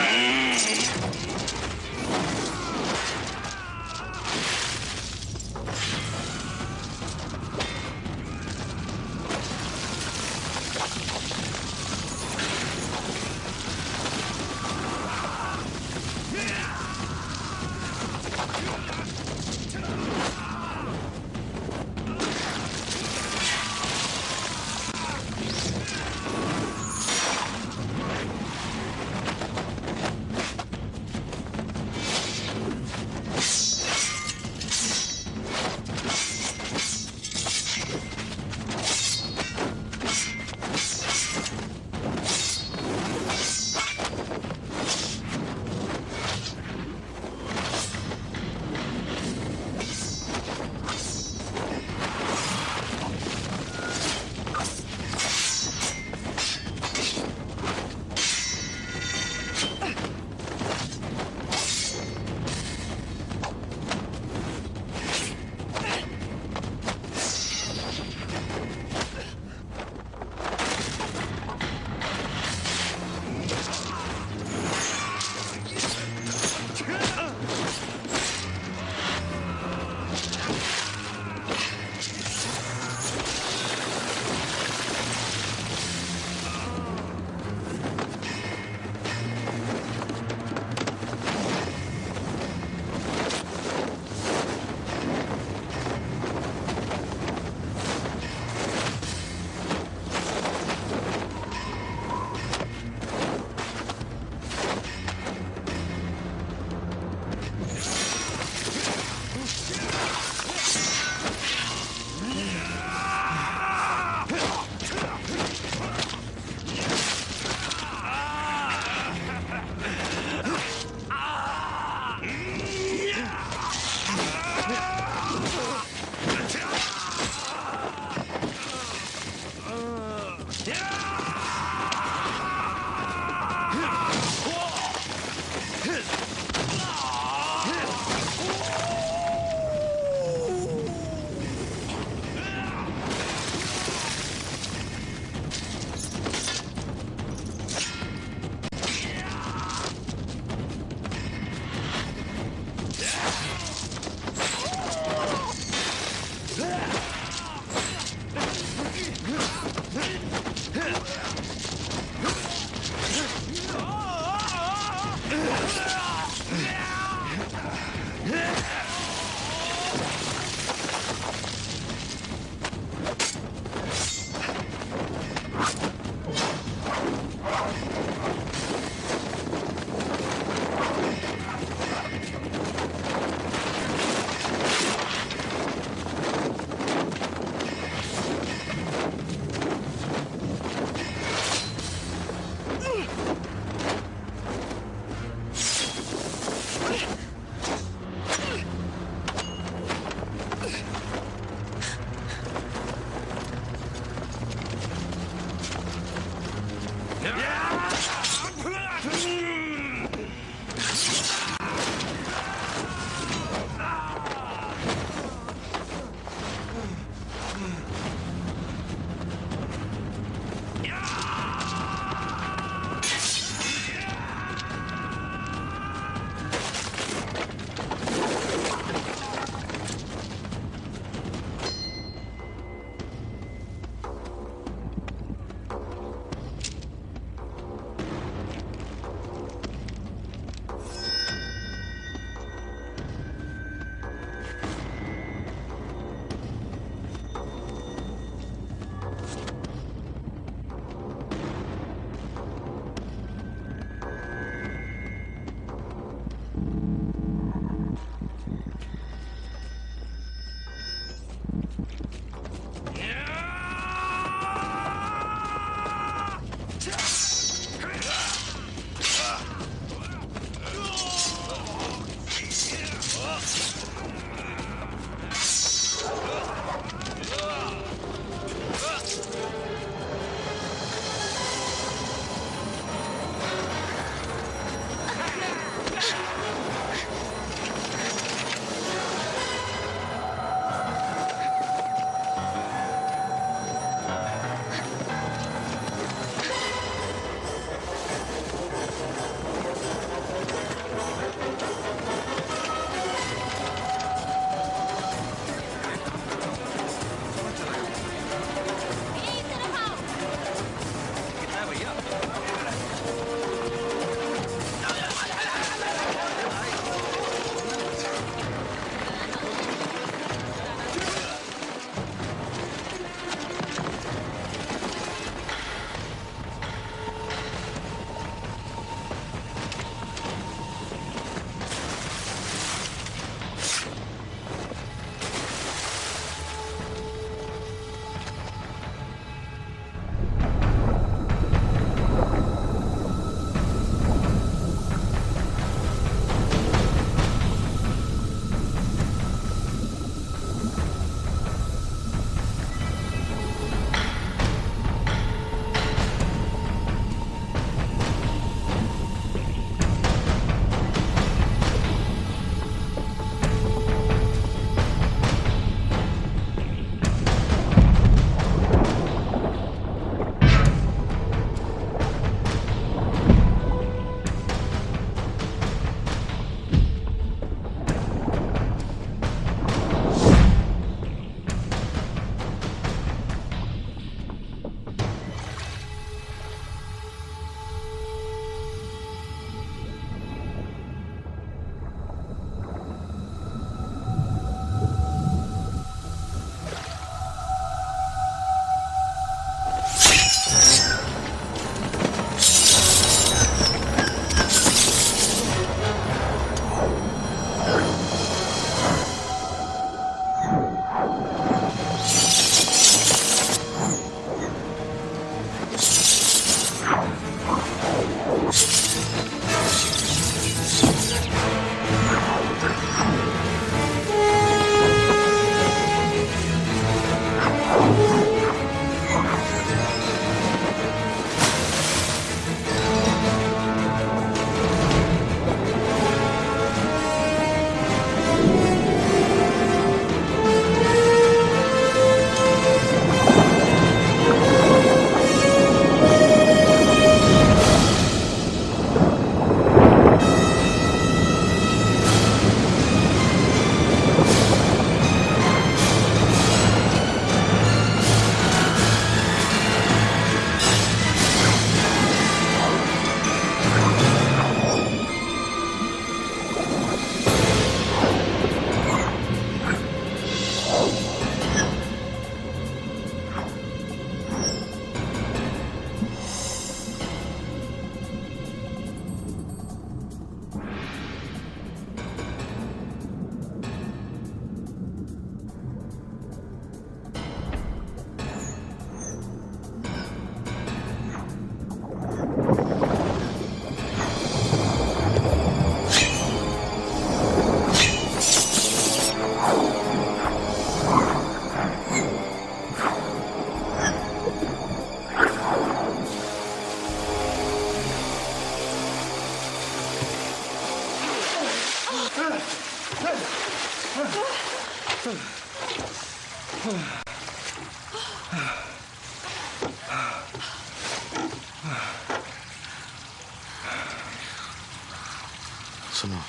सुनो,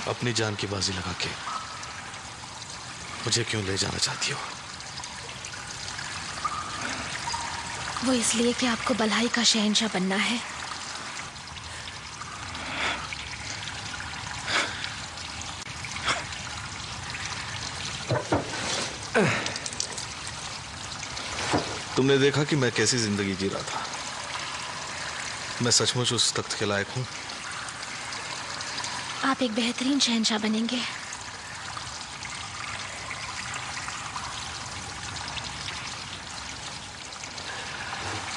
अपनी जान की बाजी लगा के मुझे क्यों ले जाना चाहती हो? वो इसलिए कि आपको बल्हाई का शहंशाह बनना है। तुमने देखा कि मैं कैसी जिंदगी जी रहा था। मैं सचमुच उस तख्त के लायक हूं। आप एक बेहतरीन शहंशाह बनेंगे।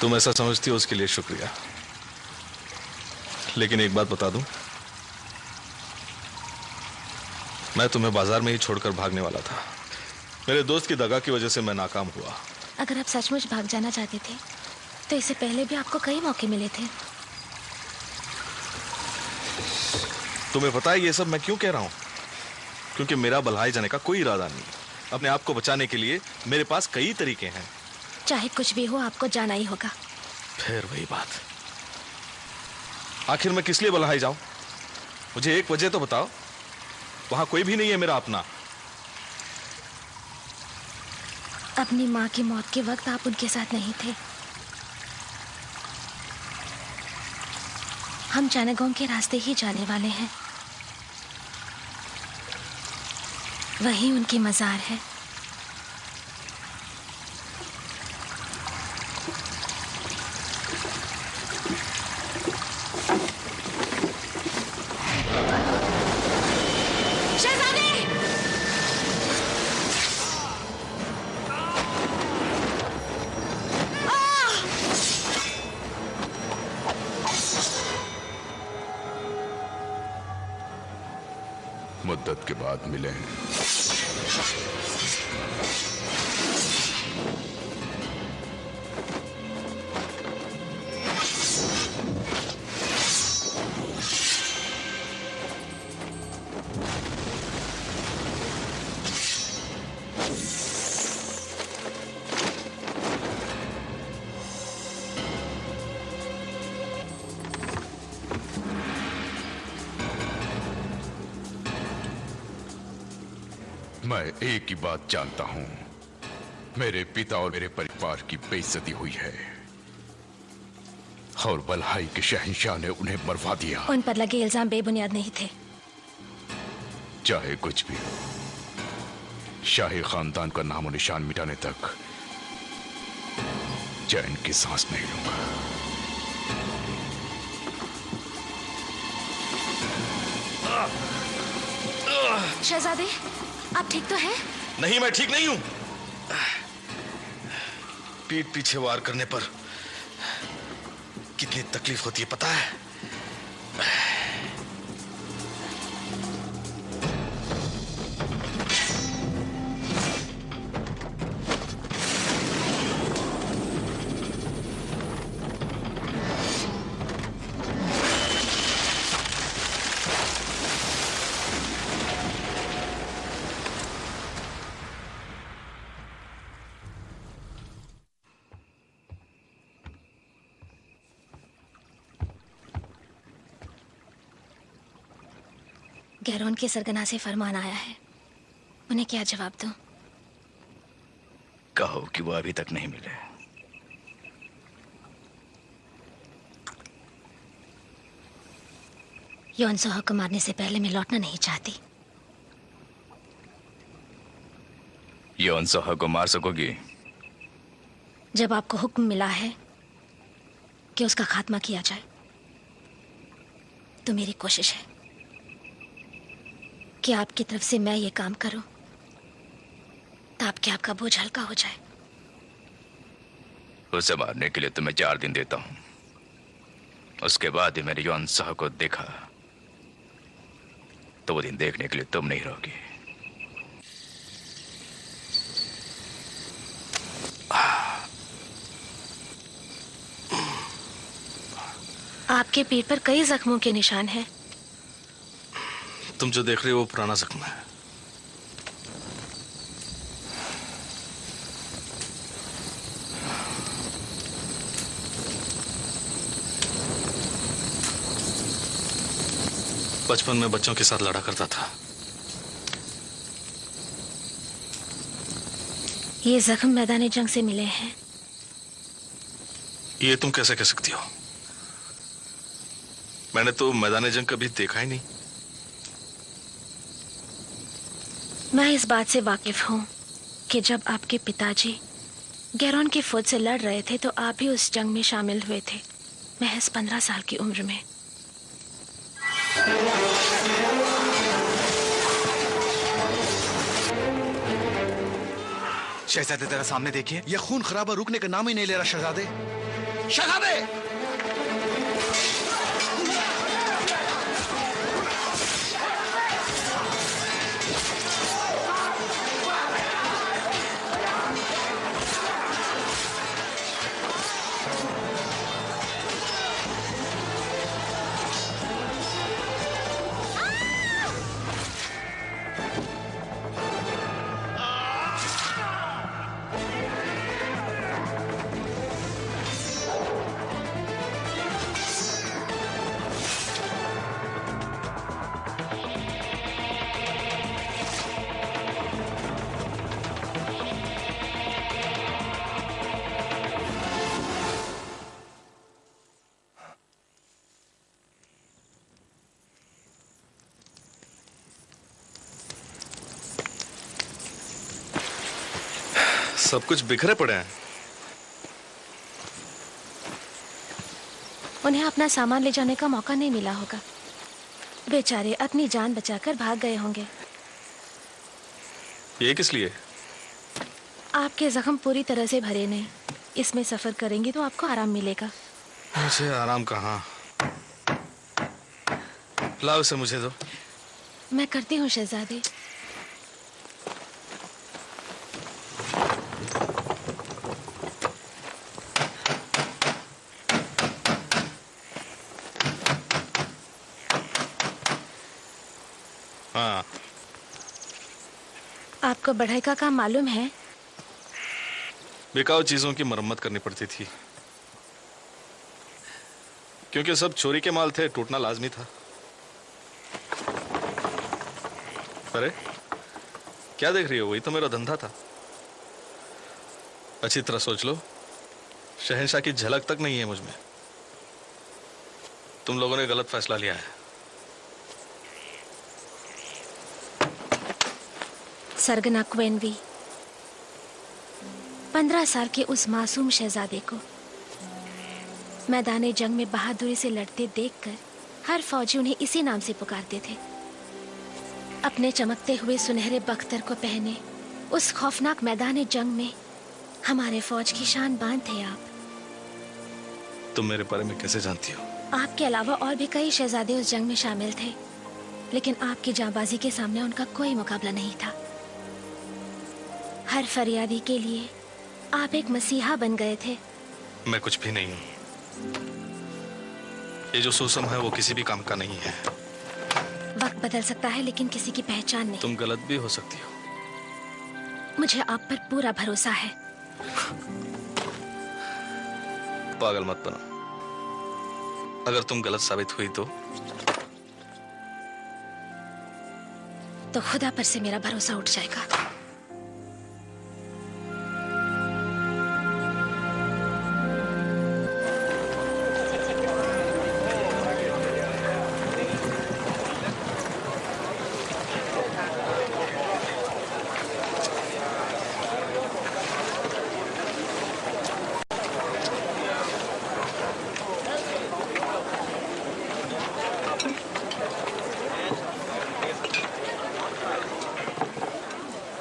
तुम ऐसा समझती हो उसके लिए शुक्रिया, लेकिन एक बात बता दूं, मैं तुम्हें बाजार में ही छोड़कर भागने वाला था। मेरे दोस्त की दगा की वजह से मैं नाकाम हुआ। अगर आप सचमुच भाग जाना चाहते थे तो इससे पहले भी आपको कई मौके मिले थे। तुम्हें पता है ये सब मैं क्यों कह रहा हूं? क्योंकि मेरा बल्हाई जाने का कोई इरादा नहीं। अपने आप को बचाने के लिए मेरे पास कई तरीके हैं। चाहे कुछ भी हो, आपको जाना ही होगा। फिर वही बात, आखिर मैं किस लिए बल्हाई जाऊं? मुझे एक वजह तो बताओ। वहां कोई भी नहीं है मेरा अपना। अपनी माँ की मौत के वक्त आप उनके साथ नहीं थे। हम चानागोंग के रास्ते ही जाने वाले हैं। वहीं उनकी मजार है। मुद्दत के बाद मिले। मैं एक ही बात जानता हूं, मेरे पिता और मेरे परिवार की बेइज्जती हुई है और बल्हाई के शहंशाह ने उन्हें मरवा दिया। उन पर लगे इल्जाम बेबुनियाद नहीं थे। चाहे कुछ भी हो, शाही खानदान का नामो निशान मिटाने तक चैन की सांस नहीं लूंगा। शहजादे, आप ठीक तो हैं? नहीं, मैं ठीक नहीं हूं। पीठ पीछे वार करने पर कितनी तकलीफ होती है पता है? गैरोन के सरगना से फरमान आया है, उन्हें क्या जवाब दूं? कहो कि वो अभी तक नहीं मिले। योनसोह को मारने से पहले मैं लौटना नहीं चाहती। योनसोह को मार सकोगी? जब आपको हुक्म मिला है कि उसका खात्मा किया जाए, तो मेरी कोशिश है कि आपकी तरफ से मैं ये काम करूं ताकि आपका बोझ हल्का हो जाए। उसे मारने के लिए तुम्हें 4 दिन देता हूं। उसके बाद ही मैंने योनसोह को देखा तो वो दिन देखने के लिए तुम नहीं रहोगी। आपके पीठ पर कई जख्मों के निशान हैं। तुम जो देख रहे हो वो पुराना जख्म है। बचपन में बच्चों के साथ लड़ा करता था। ये जख्म मैदान जंग से मिले हैं। ये तुम कैसे कह सकती हो? मैंने तो मैदान जंग कभी देखा ही नहीं। मैं इस बात से वाकिफ हूँ कि जब आपके पिताजी गैरोन की फौज से लड़ रहे थे तो आप भी उस जंग में शामिल हुए थे, महज 15 साल की उम्र में। शहजादे तेरा सामने देखिए, ये खून खराबा रुकने का नाम ही नहीं ले रहा। शहजादे, शहजादे! सब कुछ बिखरे पड़े हैं। उन्हें अपना सामान ले जाने का मौका नहीं मिला होगा। बेचारे अपनी जान बचाकर भाग गए होंगे। ये किस लिए? आपके जख्म पूरी तरह से भरे नहीं। इसमें सफर करेंगे तो आपको आराम मिलेगा। मुझे आराम कहाँ? लाओ इसे मुझे दो। मैं करती हूँ शहजादे। हाँ। आपको बढ़ई का काम मालूम है? बिकाऊ चीजों की मरम्मत करनी पड़ती थी, क्योंकि सब चोरी के माल थे, टूटना लाजमी था। अरे क्या देख रही हो? वही तो मेरा धंधा था। अच्छी तरह सोच लो, शहंशाह की झलक तक नहीं है मुझ में। तुम लोगों ने गलत फैसला लिया है। सरगना क्वेनवी, 15 साल के उस मासूम शहजादे को मैदान जंग में बहादुरी से लड़ते देखकर हर फौजी उन्हें इसी नाम से पुकारते थे। अपने चमकते हुए सुनहरे बख्तर को पहने उस खौफनाक मैदान जंग में हमारे फौज की शान बान थे आप। तुम मेरे बारे में कैसे जानती हो? आपके अलावा और भी कई शहजादे उस जंग में शामिल थे, लेकिन आपकी जांबाजी के सामने उनका कोई मुकाबला नहीं था। हर फरियादी के लिए आप एक मसीहा बन गए थे। मैं कुछ भी नहीं हूं। ये जो सोसम है वो किसी भी काम का नहीं है। वक्त बदल सकता है लेकिन किसी की पहचान नहीं। तुम गलत भी हो सकती हो। मुझे आप पर पूरा भरोसा है। पागल मत बनो। अगर तुम गलत साबित हुई तो खुदा पर से मेरा भरोसा उठ जाएगा।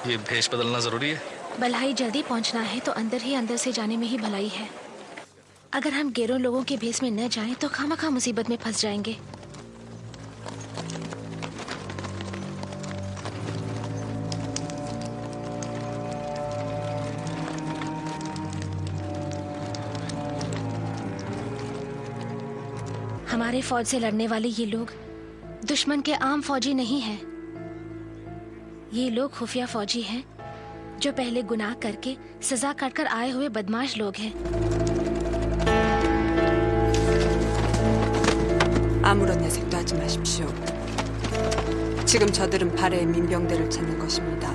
ये भेष बदलना जरूरी है। भलाई जल्दी पहुंचना है तो अंदर ही अंदर से जाने में ही भलाई है। अगर हम गैरों लोगों के भेष में न जाएं तो खामखा मुसीबत में फंस जाएंगे। हमारे फौज से लड़ने वाले ये लोग दुश्मन के आम फौजी नहीं हैं। ये लोग खुफिया फौजी हैं जो पहले गुनाह करके सजा काटकर आए हुए बदमाश लोग हैं। 아무런 녀석도 하지 마십시오. 지금 저들은 발해의 민병대를 찾는 것입니다.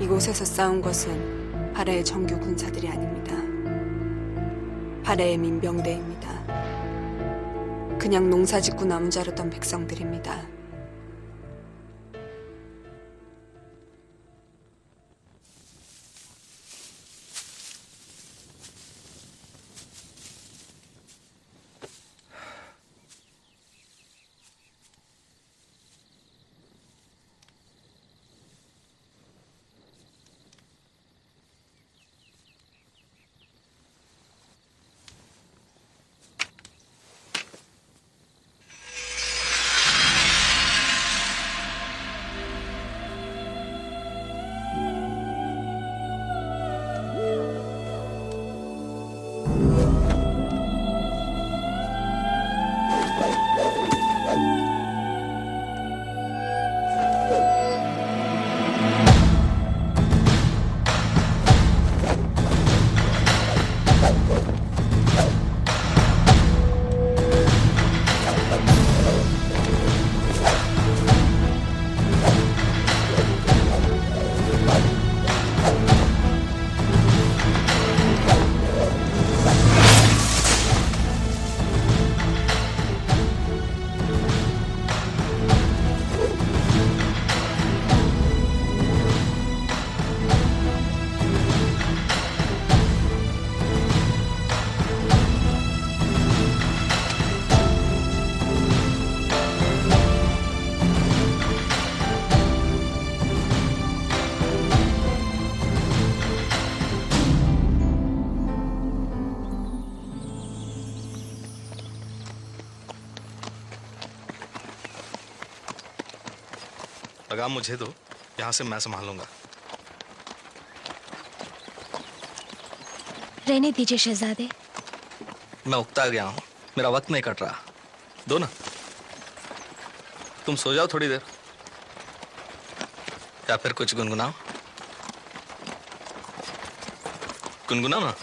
이곳에서 싸운 것은 발해의 정규 군사들이 아닙니다. 발해의 민병대입니다. 그냥 농사짓고 나무 자르던 백성들입니다. लगाम मुझे दो, यहाँ से मैं संभालूंगा। रहने दीजिए शहजादे। मैं उकता गया हूँ, मेरा वक्त नहीं कट रहा। दो ना, तुम सो जाओ थोड़ी देर, या फिर कुछ गुनगुनाओ। गुनगुनाओ ना।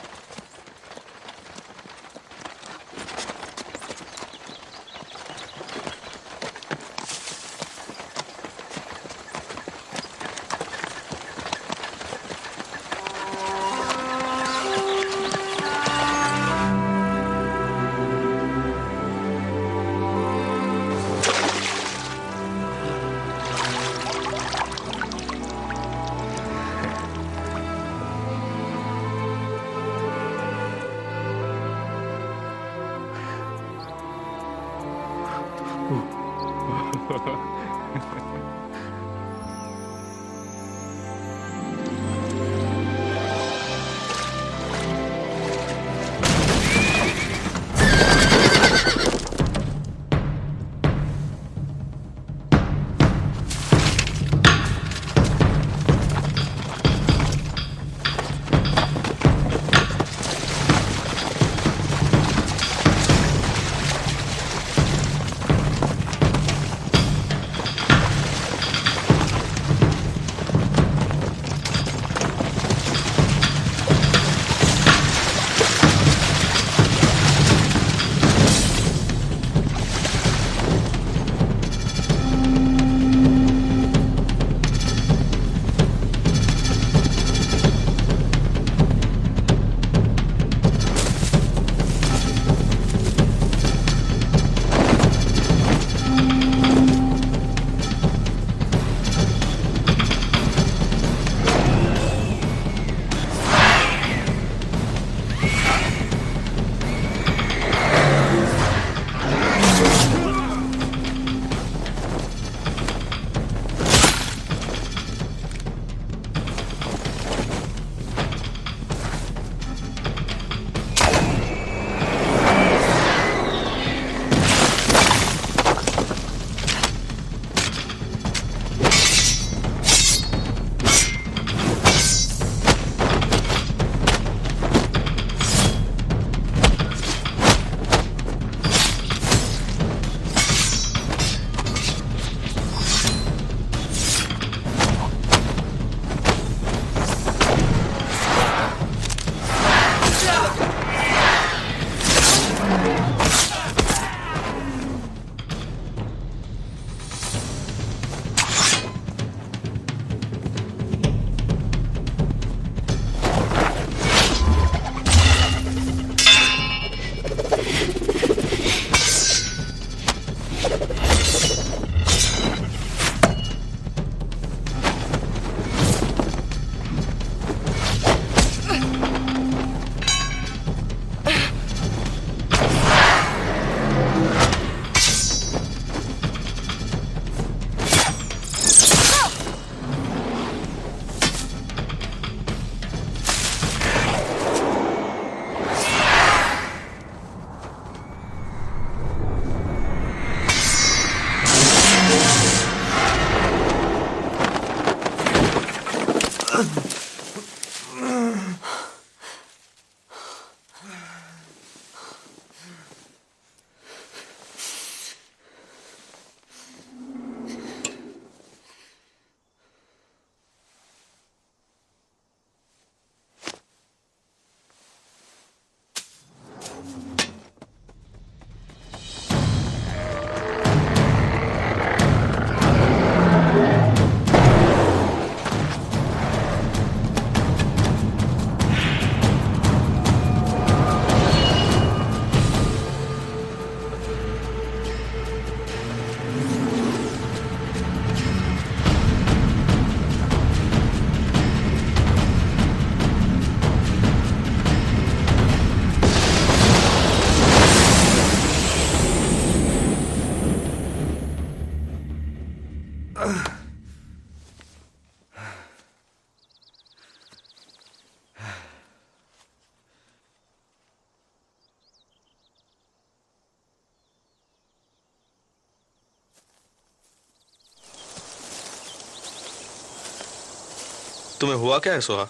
तुम्हें हुआ क्या है सोहा?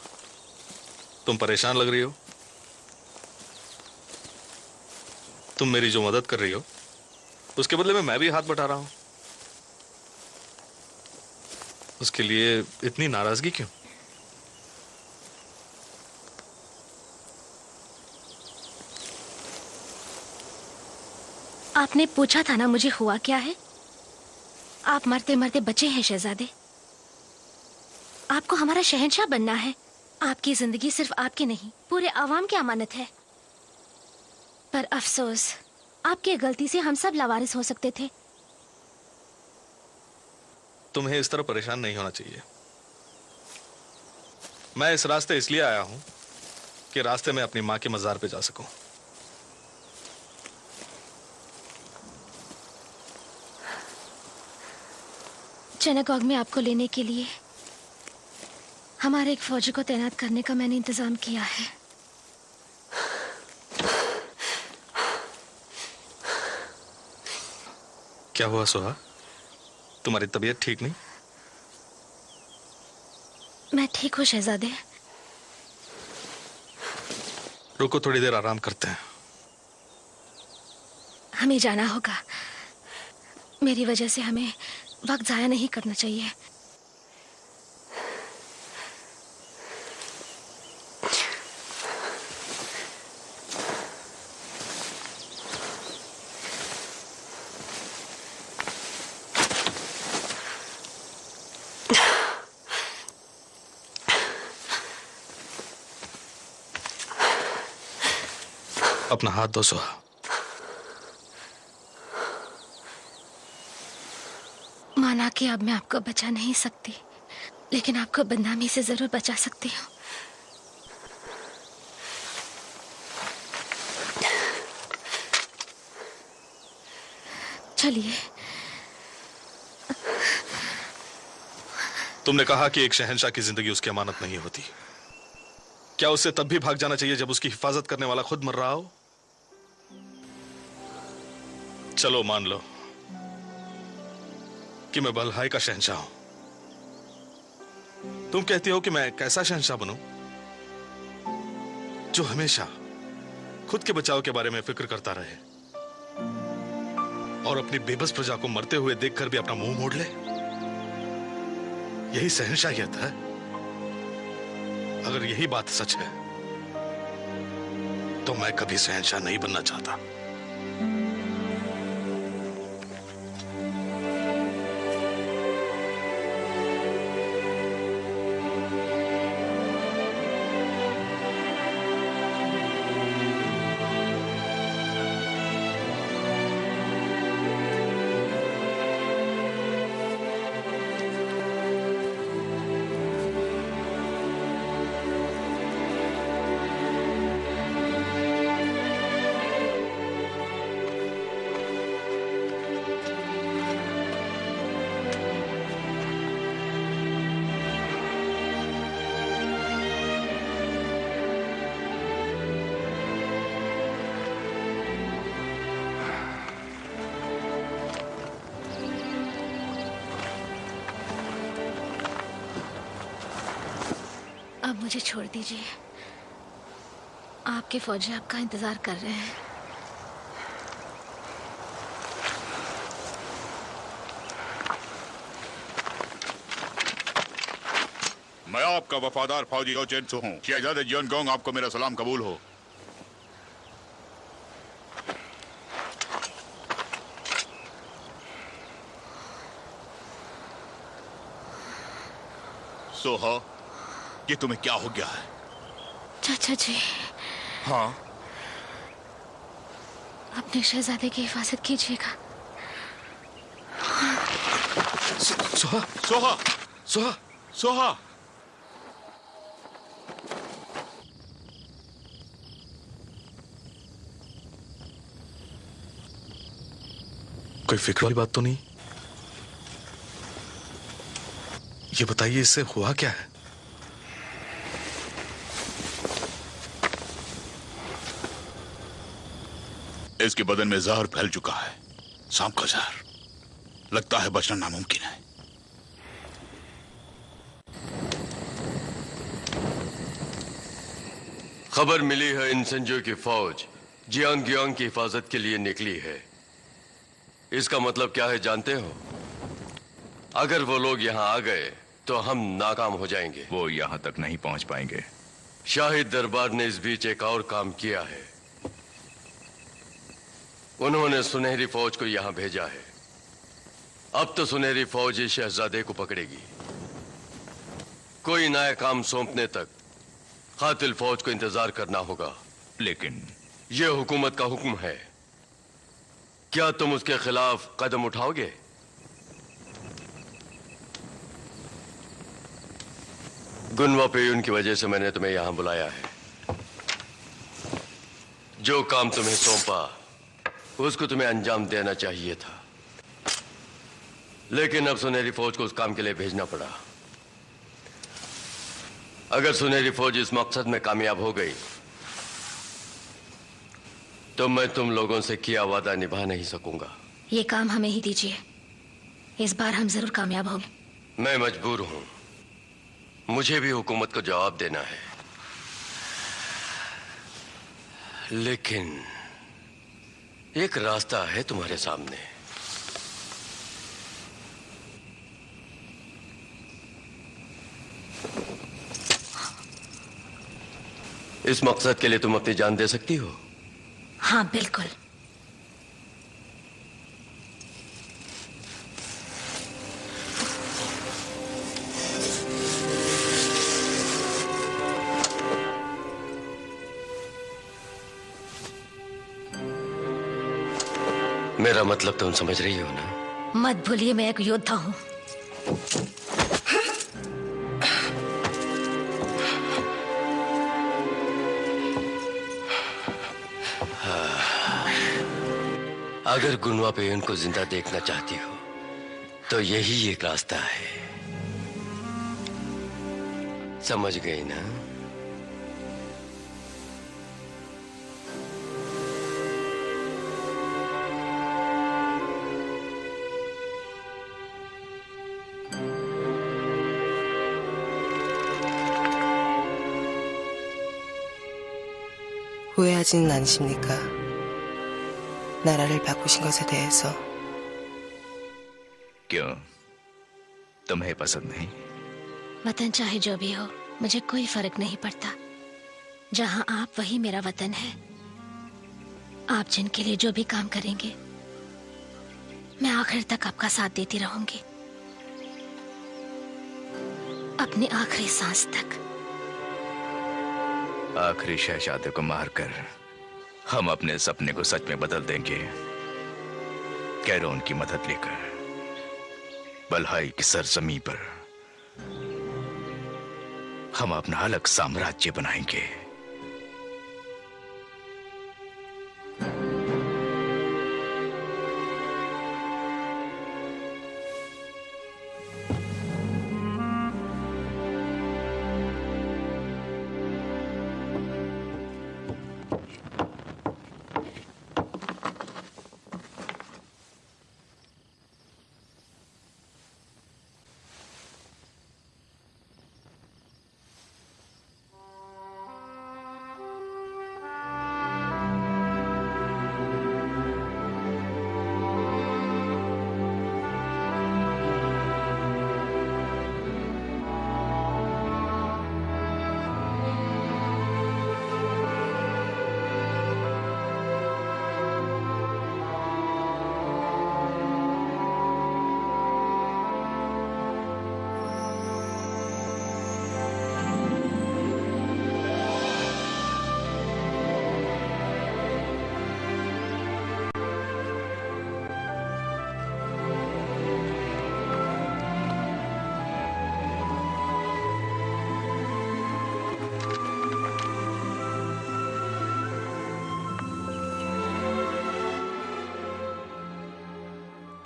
तुम परेशान लग रही हो। तुम मेरी जो मदद कर रही हो उसके बदले में मैं भी हाथ बटा रहा हूं। उसके लिए इतनी नाराजगी क्यों? आपने पूछा था ना मुझे हुआ क्या है। आप मरते मरते बचे हैं शहजादे। आपको हमारा शहंशाह बनना है। आपकी जिंदगी सिर्फ आपकी नहीं, पूरे आवाम की अमानत है। पर अफसोस, आपकी गलती से हम सब लावारिस हो सकते थे। तुम्हें इस तरह परेशान नहीं होना चाहिए। मैं इस रास्ते इसलिए आया हूं कि रास्ते में अपनी मां के मजार पे जा सकूं। चनागौग में आपको लेने के लिए हमारे एक फौजी को तैनात करने का मैंने इंतजाम किया है। क्या हुआ सोहा? तुम्हारी तबीयत ठीक नहीं? मैं ठीक हूँ शहजादे। रुको, थोड़ी देर आराम करते हैं। हमें जाना होगा। मेरी वजह से हमें वक्त जाया नहीं करना चाहिए। अपना हाथ दो सोहा। माना कि अब मैं आपको बचा नहीं सकती, लेकिन आपको बदनामी से जरूर बचा सकती हूँ। चलिए। तुमने कहा कि एक शहंशाह की जिंदगी उसकी अमानत नहीं होती। क्या उसे तब भी भाग जाना चाहिए जब उसकी हिफाजत करने वाला खुद मर रहा हो? चलो मान लो कि मैं बलहाई का शहंशाह हूं। तुम कहती हो कि मैं एक ऐसा शहंशाह बनूं जो हमेशा खुद के बचाव के बारे में फिक्र करता रहे और अपनी बेबस प्रजा को मरते हुए देखकर भी अपना मुंह मोड़ ले। यही शहंशाहियत है। अगर यही बात सच है तो मैं कभी शहंशाह नहीं बनना चाहता। अब मुझे छोड़ दीजिए। आपके फौजी आपका इंतजार कर रहे हैं। मैं आपका वफादार फौजी ओचेंसू हूँ। शहजादे जियोनगोंग, आपको मेरा सलाम कबूल हो। सोहा, ये तुम्हें क्या हो गया है? चाचा जी। हाँ? अपने शहजादे की हिफाजत कीजिएगा। सोहा, सोहा, सोहा, सोहा। कोई फिक्र वाली बात तो नहीं? ये बताइए, इससे हुआ क्या है? इसके बदन में जहर फैल चुका है, सांप का जहर। लगता है बचना नामुमकिन है। खबर मिली है इन संजो की फौज जियांग की हिफाजत के लिए निकली है। इसका मतलब क्या है जानते हो? अगर वो लोग यहाँ आ गए तो हम नाकाम हो जाएंगे। वो यहाँ तक नहीं पहुंच पाएंगे। शाही दरबार ने इस बीच एक और काम किया है। उन्होंने सुनहरी फौज को यहाँ भेजा है। अब तो सुनहरी फौज इस शहजादे को पकड़ेगी। कोई नया काम सौंपने तक कातिल फौज को इंतजार करना होगा। लेकिन यह हुकूमत का हुक्म है। क्या तुम उसके खिलाफ कदम उठाओगे? गुनवा पेयून की वजह से मैंने तुम्हें यहां बुलाया है। जो काम तुम्हें सौंपा उसको तुम्हें अंजाम देना चाहिए था, लेकिन अब सुनहरी फौज को उस काम के लिए भेजना पड़ा। अगर सुनहरी फौज इस मकसद में कामयाब हो गई तो मैं तुम लोगों से किया वादा निभा नहीं सकूंगा। ये काम हमें ही दीजिए, इस बार हम जरूर कामयाब होंगे। मैं मजबूर हूं, मुझे भी हुकूमत को जवाब देना है, लेकिन एक रास्ता है तुम्हारे सामने। इस मकसद के लिए तुम अपनी जान दे सकती हो? हाँ बिल्कुल। मेरा मतलब तुम समझ रही हो ना? मत भूलिए मैं एक योद्धा हूँ। अगर गुनवा पेयून को जिंदा देखना चाहती हो तो यही एक रास्ता है। समझ गई ना? 후회하지는 않으십니까? 나라를 바꾸신 것에 대해서. क्यों? तुम्हें पसंद नहीं? वतन चाहे जो भी हो, मुझे कोई फर्क नहीं पड़ता। जहाँ आप वही मेरा वतन है। आप जिनके लिए जो भी काम करेंगे मैं आखिर तक आपका साथ देती रहूंगी, अपनी आखिरी सांस तक। आखिरी शहजादे को मारकर हम अपने सपने को सच में बदल देंगे। कैरोन की मदद लेकर बलहाई की सरजमी पर हम अपना अलग साम्राज्य बनाएंगे।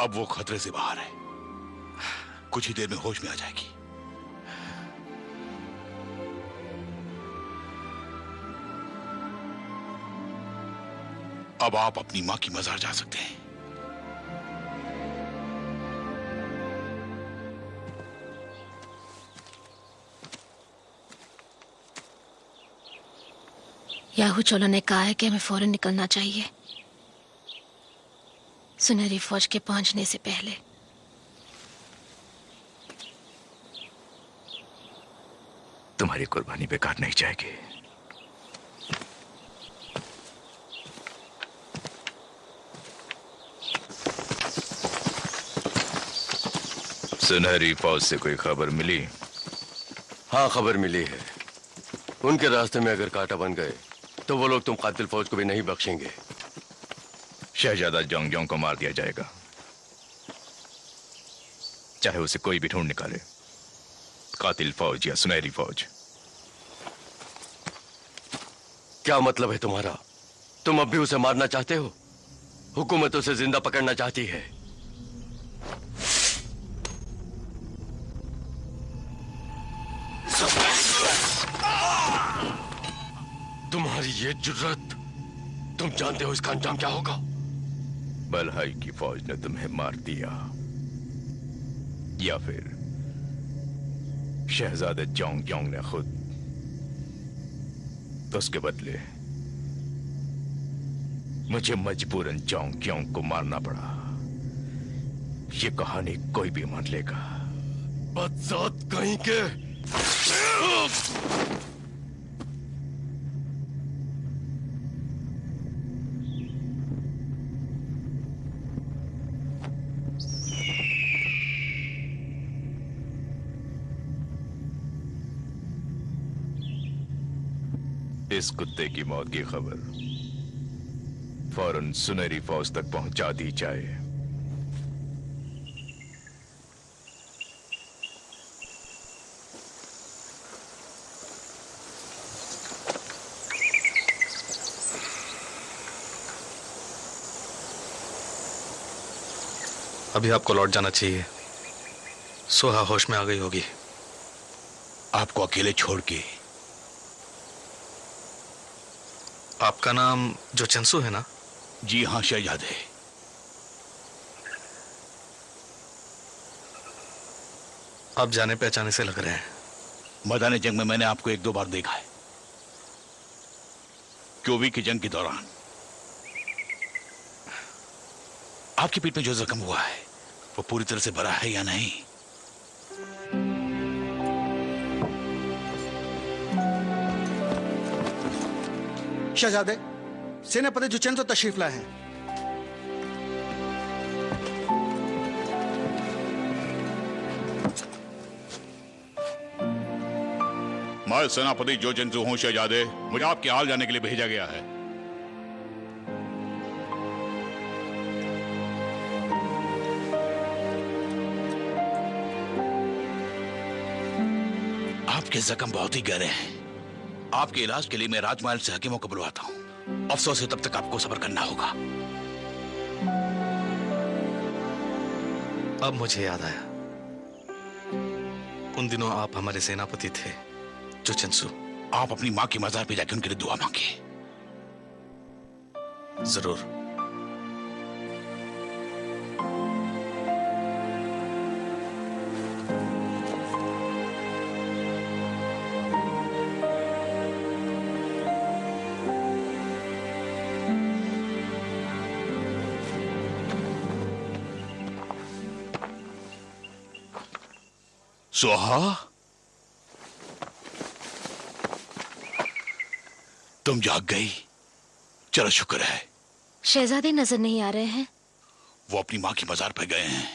अब वो खतरे से बाहर है, कुछ ही देर में होश में आ जाएगी। अब आप अपनी मां की मजार जा सकते हैं। याहू चोलो ने कहा है कि हमें फौरन निकलना चाहिए, सुनहरी फौज के पहुंचने से पहले। तुम्हारी कुर्बानी बेकार नहीं जाएगी। सुनहरी फौज से कोई खबर मिली? हाँ, खबर मिली है। उनके रास्ते में अगर कांटा बन गए तो वो लोग तुम कातिल फौज को भी नहीं बख्शेंगे। शहजादा जोंग को मार दिया जाएगा, चाहे उसे कोई भी ढूंढ निकाले, कातिल फौज या सुनहरी फौज। क्या मतलब है तुम्हारा? तुम अब भी उसे मारना चाहते हो? हुकूमत उसे जिंदा पकड़ना चाहती है। तुम्हारी ये जुर्रत, तुम जानते हो इसका अंजाम क्या होगा? बलहाई की फौज ने तुम्हें मार दिया, या फिर शहजादे जोंग ने खुद। तो उसके बदले मुझे मजबूरन जोंग को मारना पड़ा। ये कहानी कोई भी मान लेगा। बदजात कहीं के। इस कुत्ते की मौत की खबर फौरन सुनहरी फौज तक पहुंचा दी जाए। अभी आपको लौट जाना चाहिए। सोहा होश में आ गई होगी। आपको अकेले छोड़ के। आपका नाम जो चंसू है ना? जी हाँ शहजादे। आप जाने पहचाने से लग रहे हैं। मैदान जंग में मैंने आपको 1-2 बार देखा है। क्योवी की जंग के दौरान आपकी पीठ में जो जख्म हुआ है वो पूरी तरह से भरा है या नहीं? शहजादे, सेनापति जुचेंसो तशरीफ लाए हैं। मैं सेनापति जोचेंसु हूं शहजादे। मुझे आपके हाल जाने के लिए भेजा गया है। आपके जख्म बहुत ही गहरे हैं। आपके इलाज के लिए मैं राजमहल से हकीमों को बुलवाता हूं। अफसोस है तब तक आपको सब्र करना होगा। अब मुझे याद आया, उन दिनों आप हमारे सेनापति थे जोचेंसु। आप अपनी मां की मजार पे जाके उनके लिए दुआ मांगे। जरूर। सोहा, तुम जाग गई। चलो शुक्र है। शहजादे नजर नहीं आ रहे हैं। वो अपनी मां की मजार पे गए हैं।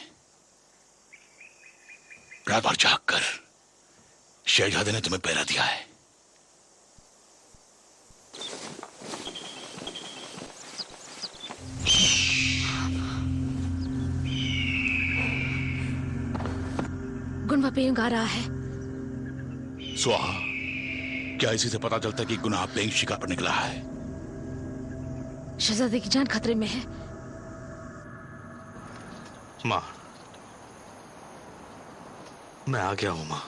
रात भर जाग कर शहजादे ने तुम्हें पहरा दिया है। गुनवा गा रहा है। स्वाहा, क्या इसी से पता चलता कि गुनाह पेंग शिकार पर निकला है? शहजादे की जान खतरे में है। माँ, मैं आ गया हूं माँ।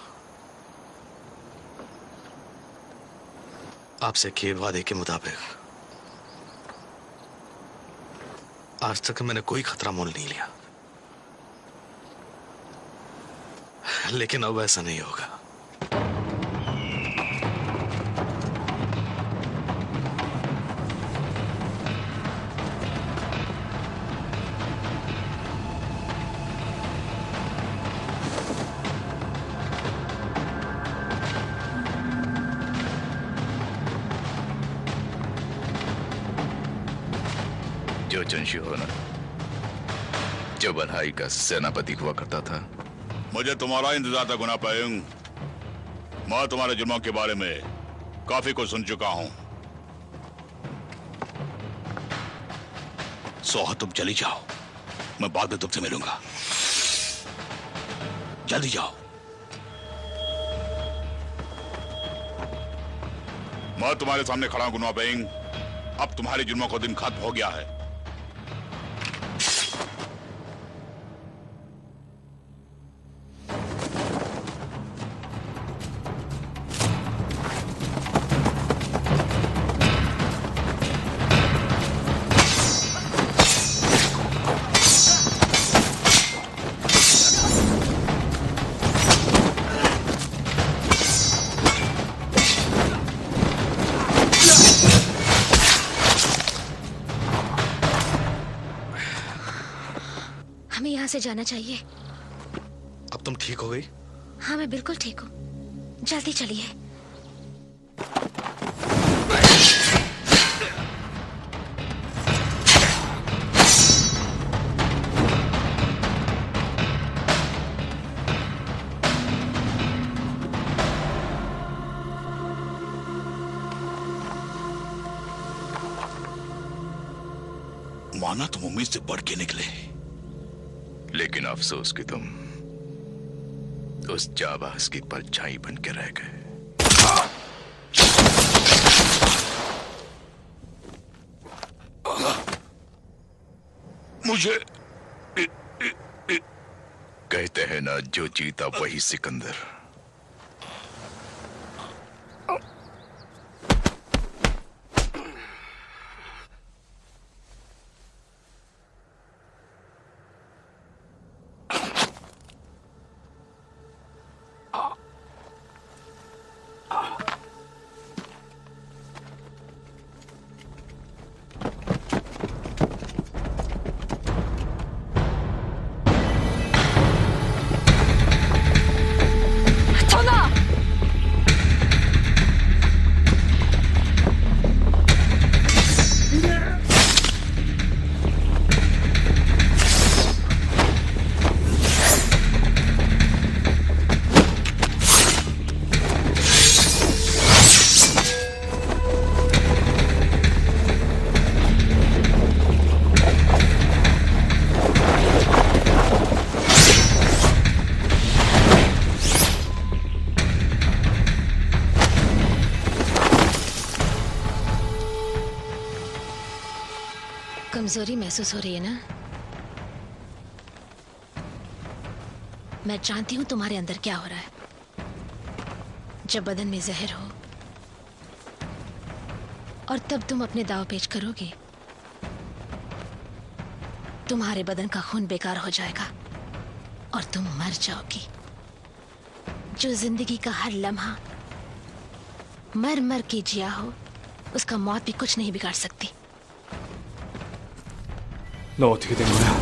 आपसे किए वादे के मुताबिक आज तक मैंने कोई खतरा मोल नहीं लिया, लेकिन अब ऐसा नहीं होगा। जो चंशी हो ना, जो बलहाई का सेनापति हुआ करता था। मुझे तुम्हारा इंतजार था गुना पायुंग। मैं तुम्हारे जुर्मों के बारे में काफी कुछ सुन चुका हूं। सोहा तुम चली जाओ, मैं बाद में तुमसे मिलूंगा। जल्दी जाओ। मैं तुम्हारे सामने खड़ा हूं गुना पायुंग। अब तुम्हारे जुर्मों का दिन खत्म हो गया है। हमें यहाँ से जाना चाहिए। अब तुम ठीक हो गई? हाँ, मैं बिल्कुल ठीक हूँ। जल्दी चलिए। माना तुम उम्मीद से बढ़ के निकले, लेकिन अफसोस कि तुम उस जाबाज की परछाई बन के रह गए। मुझे कहते हैं ना, जो जीता वही सिकंदर। कमजोरी महसूस हो रही है ना? मैं जानती हूं तुम्हारे अंदर क्या हो रहा है। जब बदन में जहर हो और तब तुम अपने दाव पेच करोगे, तुम्हारे बदन का खून बेकार हो जाएगा और तुम मर जाओगी। जो जिंदगी का हर लम्हा मर मर के जिया हो, उसका मौत भी कुछ नहीं बिगाड़ सकती। 너 어떻게 된 거야?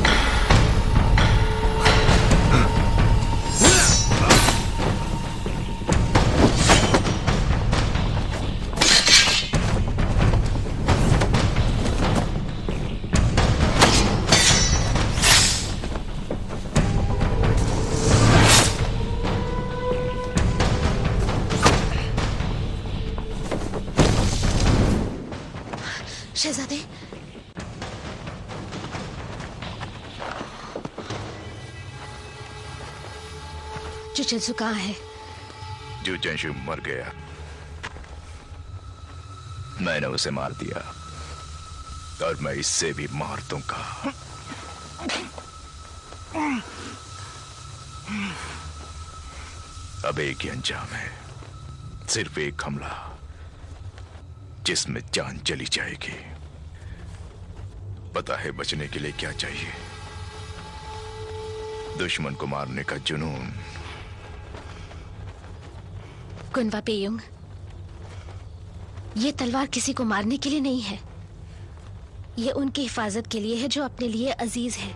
शहजादे, जुचेत्सु कहाँ है? जुचेंशु मर गया। मैंने उसे मार दिया और मैं इससे भी मार दूंगा। अब एक ही अंजाम है, सिर्फ एक हमला जिसमें जान चली जाएगी। पता है बचने के लिए क्या चाहिए? दुश्मन को मारने का जुनून। कुनवा पेयुंग, ये तलवार किसी को मारने के लिए नहीं है। ये उनकी हिफाजत के लिए है जो अपने लिए अजीज है।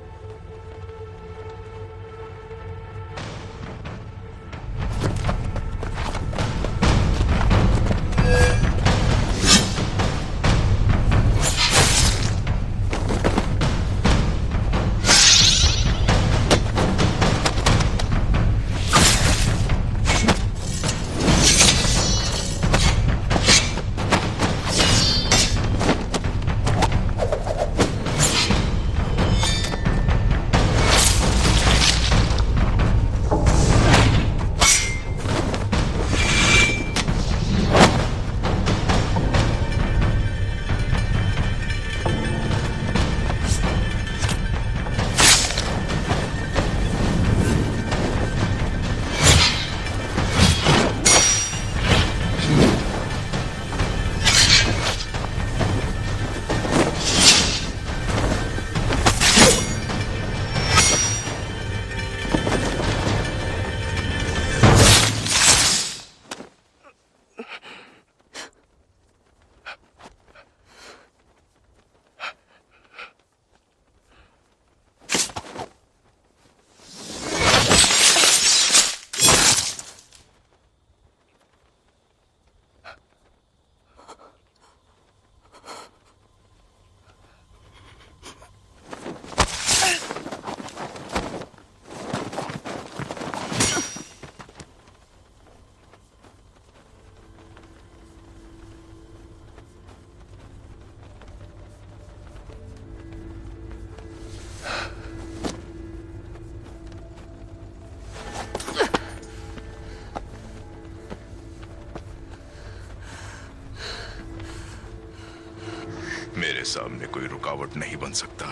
मेरे सामने कोई रुकावट नहीं बन सकता,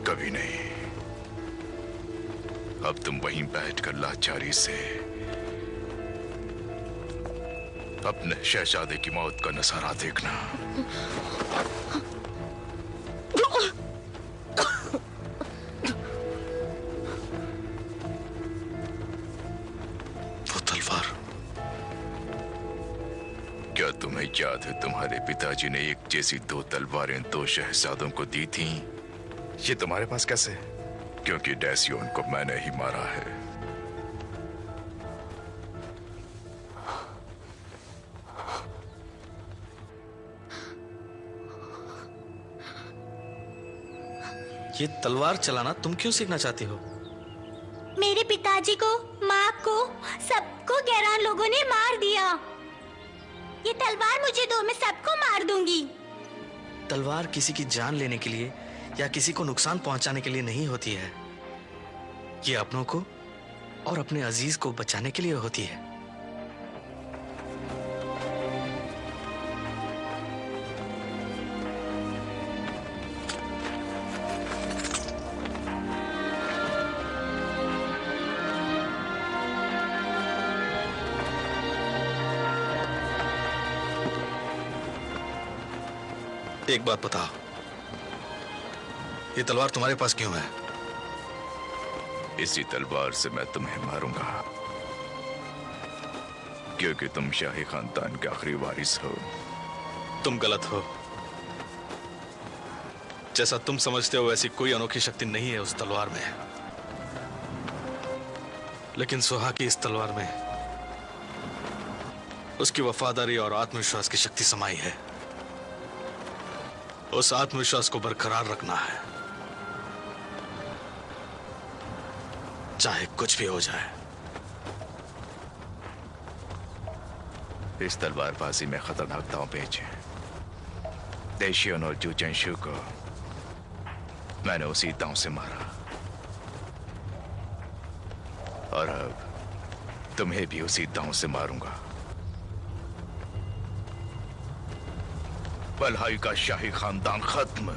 कभी नहीं। अब तुम वहीं बैठकर लाचारी से अपने शहजादे की मौत का नजारा देखना। वो तलवार, क्या तुम्हें याद है तुम्हारे पिताजी ने एक जैसी 2 तलवारें 2 शहजादों को दी थीं? ये तुम्हारे पास कैसे? क्योंकि डैसियोन को मैंने ही मारा है। ये तलवार चलाना तुम क्यों सीखना चाहती हो? मेरे पिताजी को, माँ को, सबको गैरान लोगों ने मार दिया। ये तलवार मुझे दो, मैं सबको मार दूंगी। तलवार किसी की जान लेने के लिए या किसी को नुकसान पहुंचाने के लिए नहीं होती है। ये अपनों को और अपने अजीज को बचाने के लिए होती है। एक बात बताओ, ये तलवार तुम्हारे पास क्यों है? इसी तलवार से मैं तुम्हें मारूंगा, क्योंकि तुम शाही खानदान के आखिरी वारिस हो। तुम गलत हो। जैसा तुम समझते हो वैसी कोई अनोखी शक्ति नहीं है उस तलवार में, लेकिन सुहा की इस तलवार में उसकी वफादारी और आत्मविश्वास की शक्ति समाई है। उस आत्मविश्वास को बरकरार रखना है, चाहे कुछ भी हो जाए। इस तलवारबाजी में खतरनाक दांव पेच है। देशियन और जू चेंशु को मैंने उसी दांव से मारा, और अब तुम्हें भी उसी दांव से मारूंगा। बलहाई का शाही खानदान खत्म।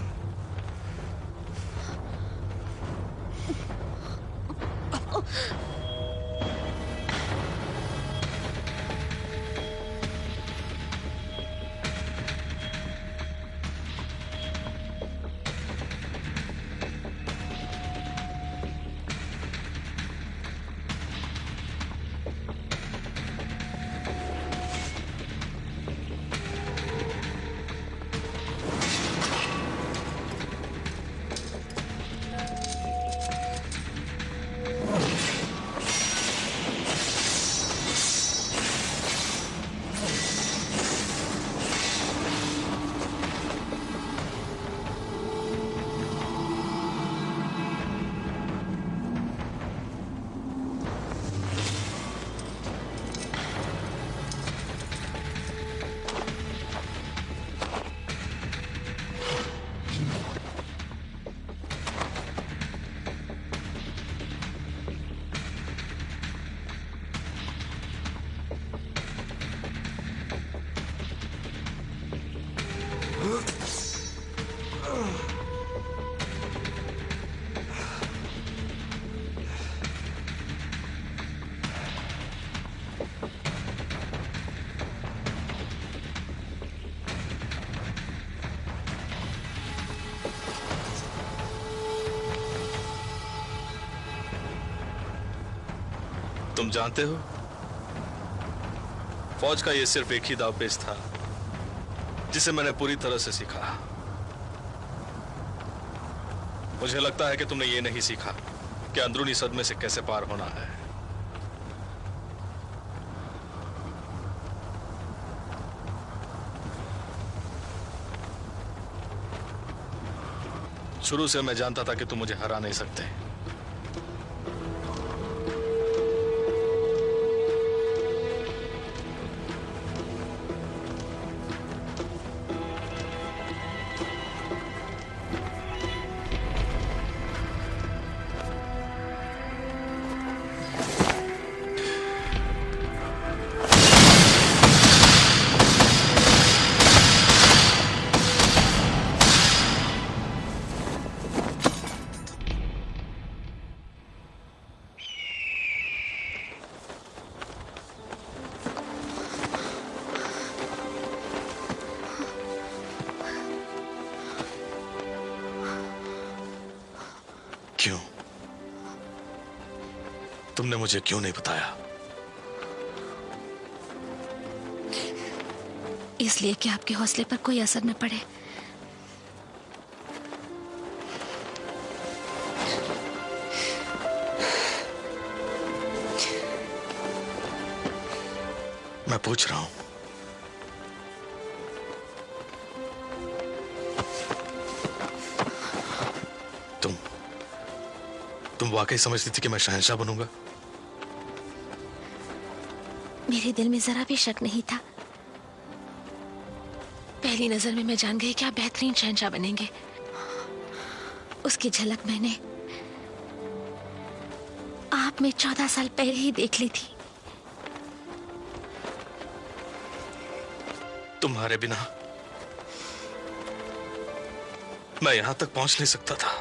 तुम जानते हो, फौज का यह सिर्फ एक ही दावपेच था जिसे मैंने पूरी तरह से सीखा। मुझे लगता है कि तुमने ये नहीं सीखा कि अंदरूनी सदमे से कैसे पार होना है। शुरू से मैं जानता था कि तुम मुझे हरा नहीं सकते। क्यों? तुमने मुझे क्यों नहीं बताया? इसलिए कि आपके हौसले पर कोई असर न पड़े। मैं पूछ रहा हूं, तुम वाकई समझती थी कि मैं शहंशाह बनूंगा? मेरे दिल में जरा भी शक नहीं था। पहली नजर में मैं जान गई कि आप बेहतरीन शहंशाह बनेंगे। उसकी झलक मैंने आप में 14 साल पहले ही देख ली थी। तुम्हारे बिना मैं यहां तक पहुंच नहीं सकता था।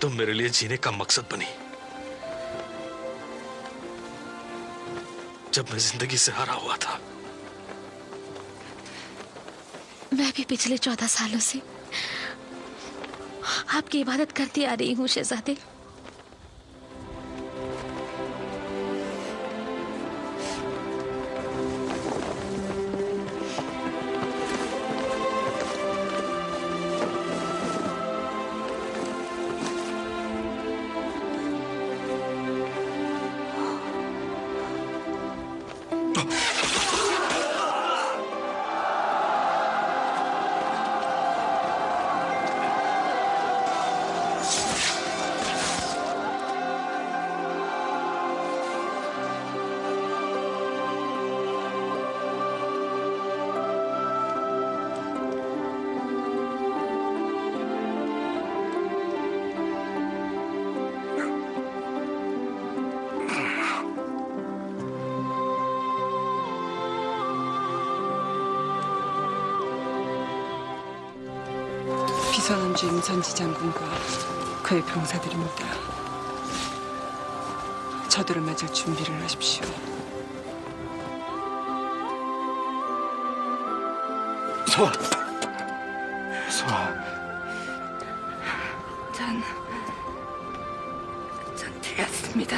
तुम मेरे लिए जीने का मकसद बनी। जब मैं जिंदगी से हारा हुआ था। मैं भी पिछले 14 सालों से आपकी इबादत करती आ रही हूँ शहजादे। 비서남주 임선지 장군과 그의 병사들입니다. 저들을 맞을 준비를 하십시오. 소아! 소아! 전 틀렸습니다.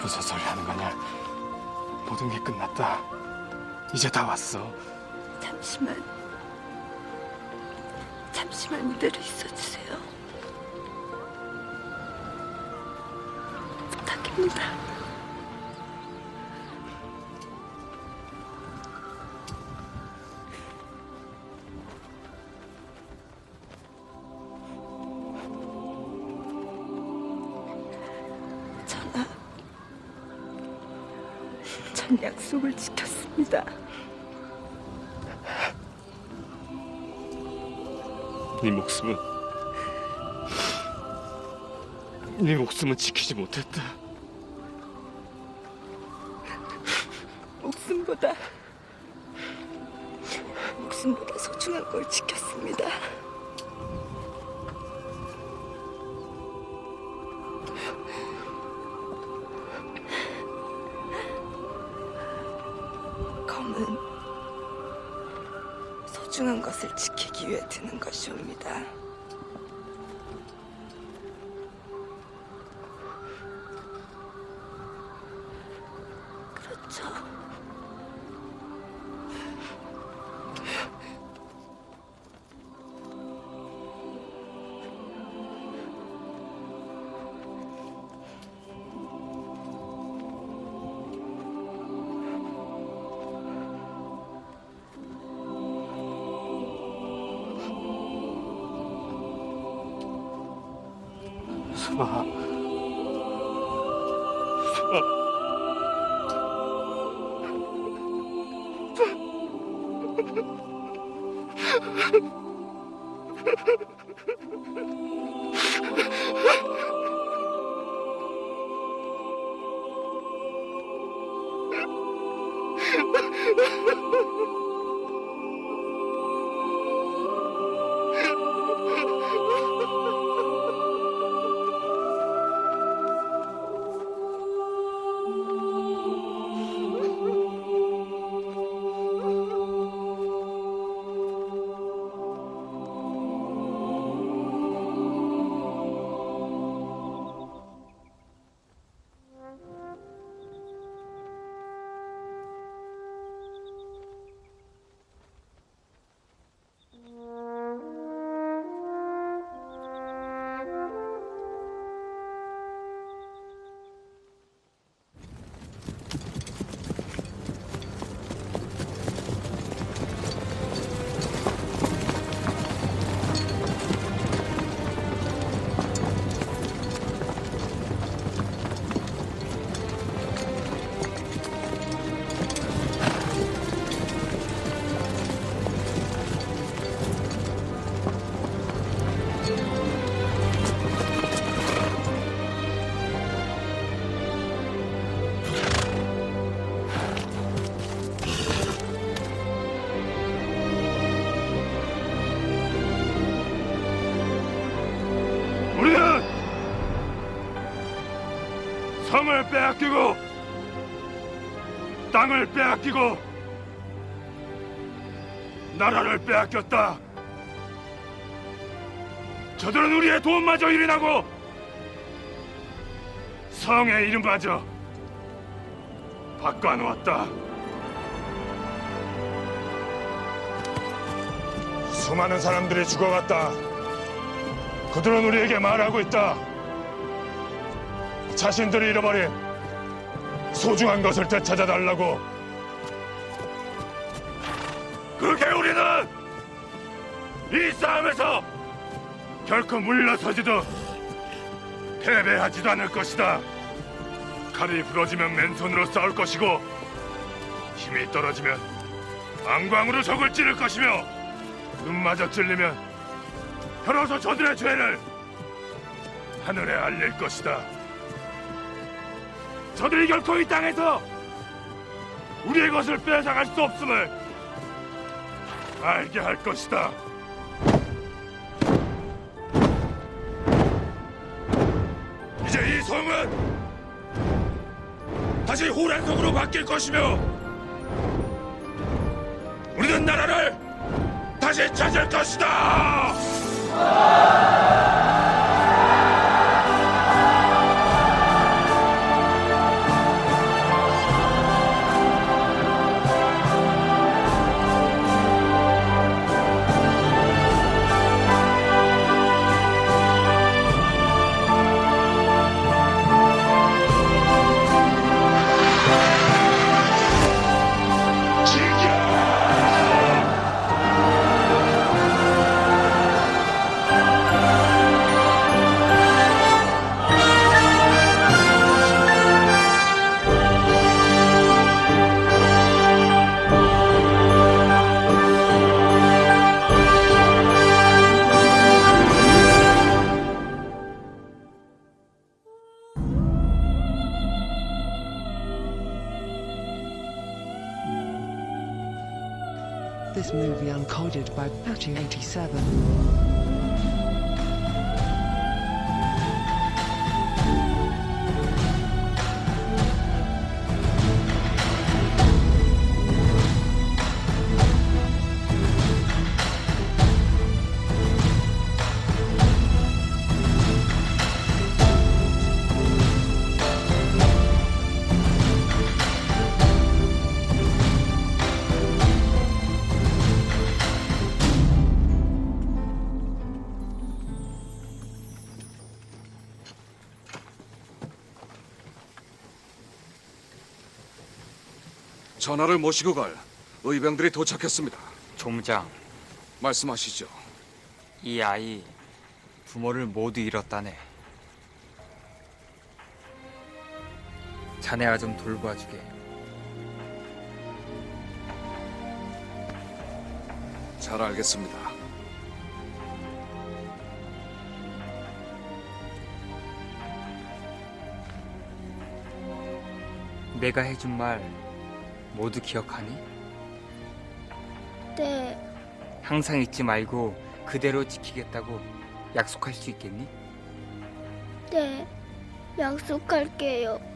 무슨 소리 하는 거냐? 모든 게 끝났다. 이제 다 왔어. 잠시만 이대로 있어주세요. 부탁입니다. 전 약속을 지켰습니다. 네 목숨은 지키지 못했다. 목숨보다 소중한 걸 지켰습니다. 검은 소중한 것을 지키기 위해 드는 것이옵니다. 그렇죠. 소아. 성을 빼앗기고 땅을 빼앗기고 나라를 빼앗겼다. 저들은 우리의 돈마저 유린하고 성의 이름마저 바꿔놓았다. 수많은 사람들이 죽어갔다. 그들은 우리에게 말하고 있다. 자신들이 잃어버린 소중한 것을 되찾아달라고. 그렇게 우리는 이 싸움에서 결코 물러서지도 패배하지도 않을 것이다. 칼이 부러지면 맨손으로 싸울 것이고 힘이 떨어지면 안광으로 적을 찌를 것이며 눈마저 찔리면 혀로서 저들의 죄를 하늘에 알릴 것이다. 저들이 결코 이 땅에서 우리의 것을 빼앗아갈 수 없음을 알게 할 것이다. 이제 이 성은 다시 호란성으로 바뀔 것이며 우리는 나라를 다시 찾을 것이다. This movie uncoded by Patty 87. 전하를 모시고 갈 의병들이 도착했습니다. 총장, 말씀하시죠. 이 아이 부모를 모두 잃었다네. 자네가 좀 돌봐주게. 잘 알겠습니다. 내가 해준 말 모두 기억하니? 네. 항상 잊지 말고 그대로 지키겠다고 약속할 수 있겠니? 네. 약속할게요.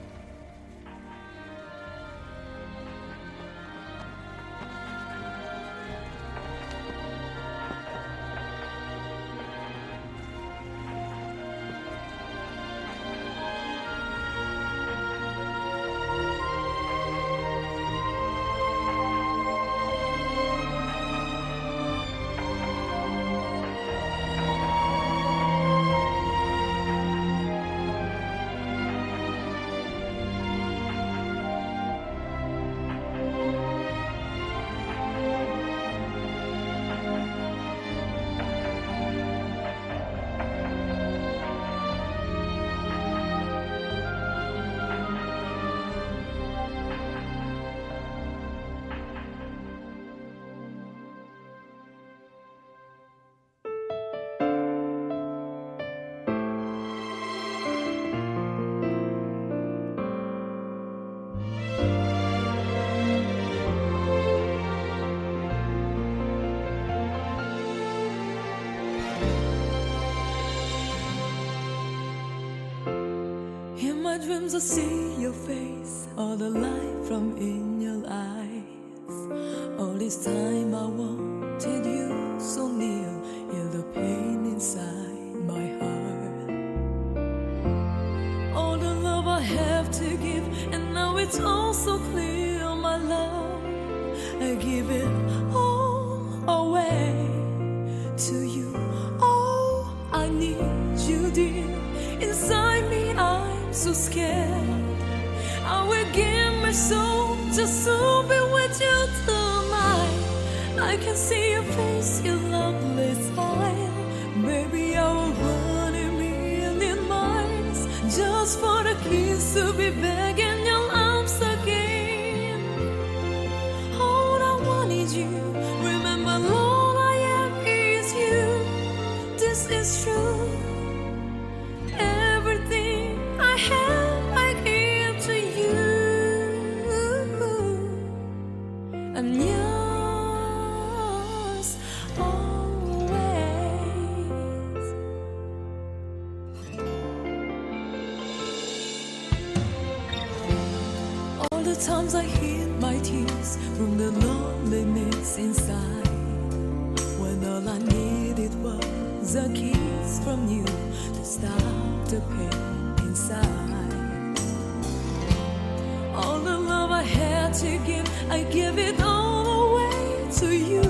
my dreams I see your face, all the light from in your eyes. All this time I wanted you so near, hear the pain inside my heart. All the love I have to give, and now it's all so clear, my love. I give it all away to you. Oh, I need you, dear. Inside me I'm so scared. I will give my soul just to be with you tonight. I can see your face, your lovely smile. Maybe I will run a million miles just for the kiss to be back in your arms again. All I want is you. Remember, all I am is you. This is true. Everything I have, I give to you. I'm yours always. All the times I hid my tears from the loneliness inside, when all I needed was a kiss from you to stop the pain inside. All the love I had to give, I give it all away to you.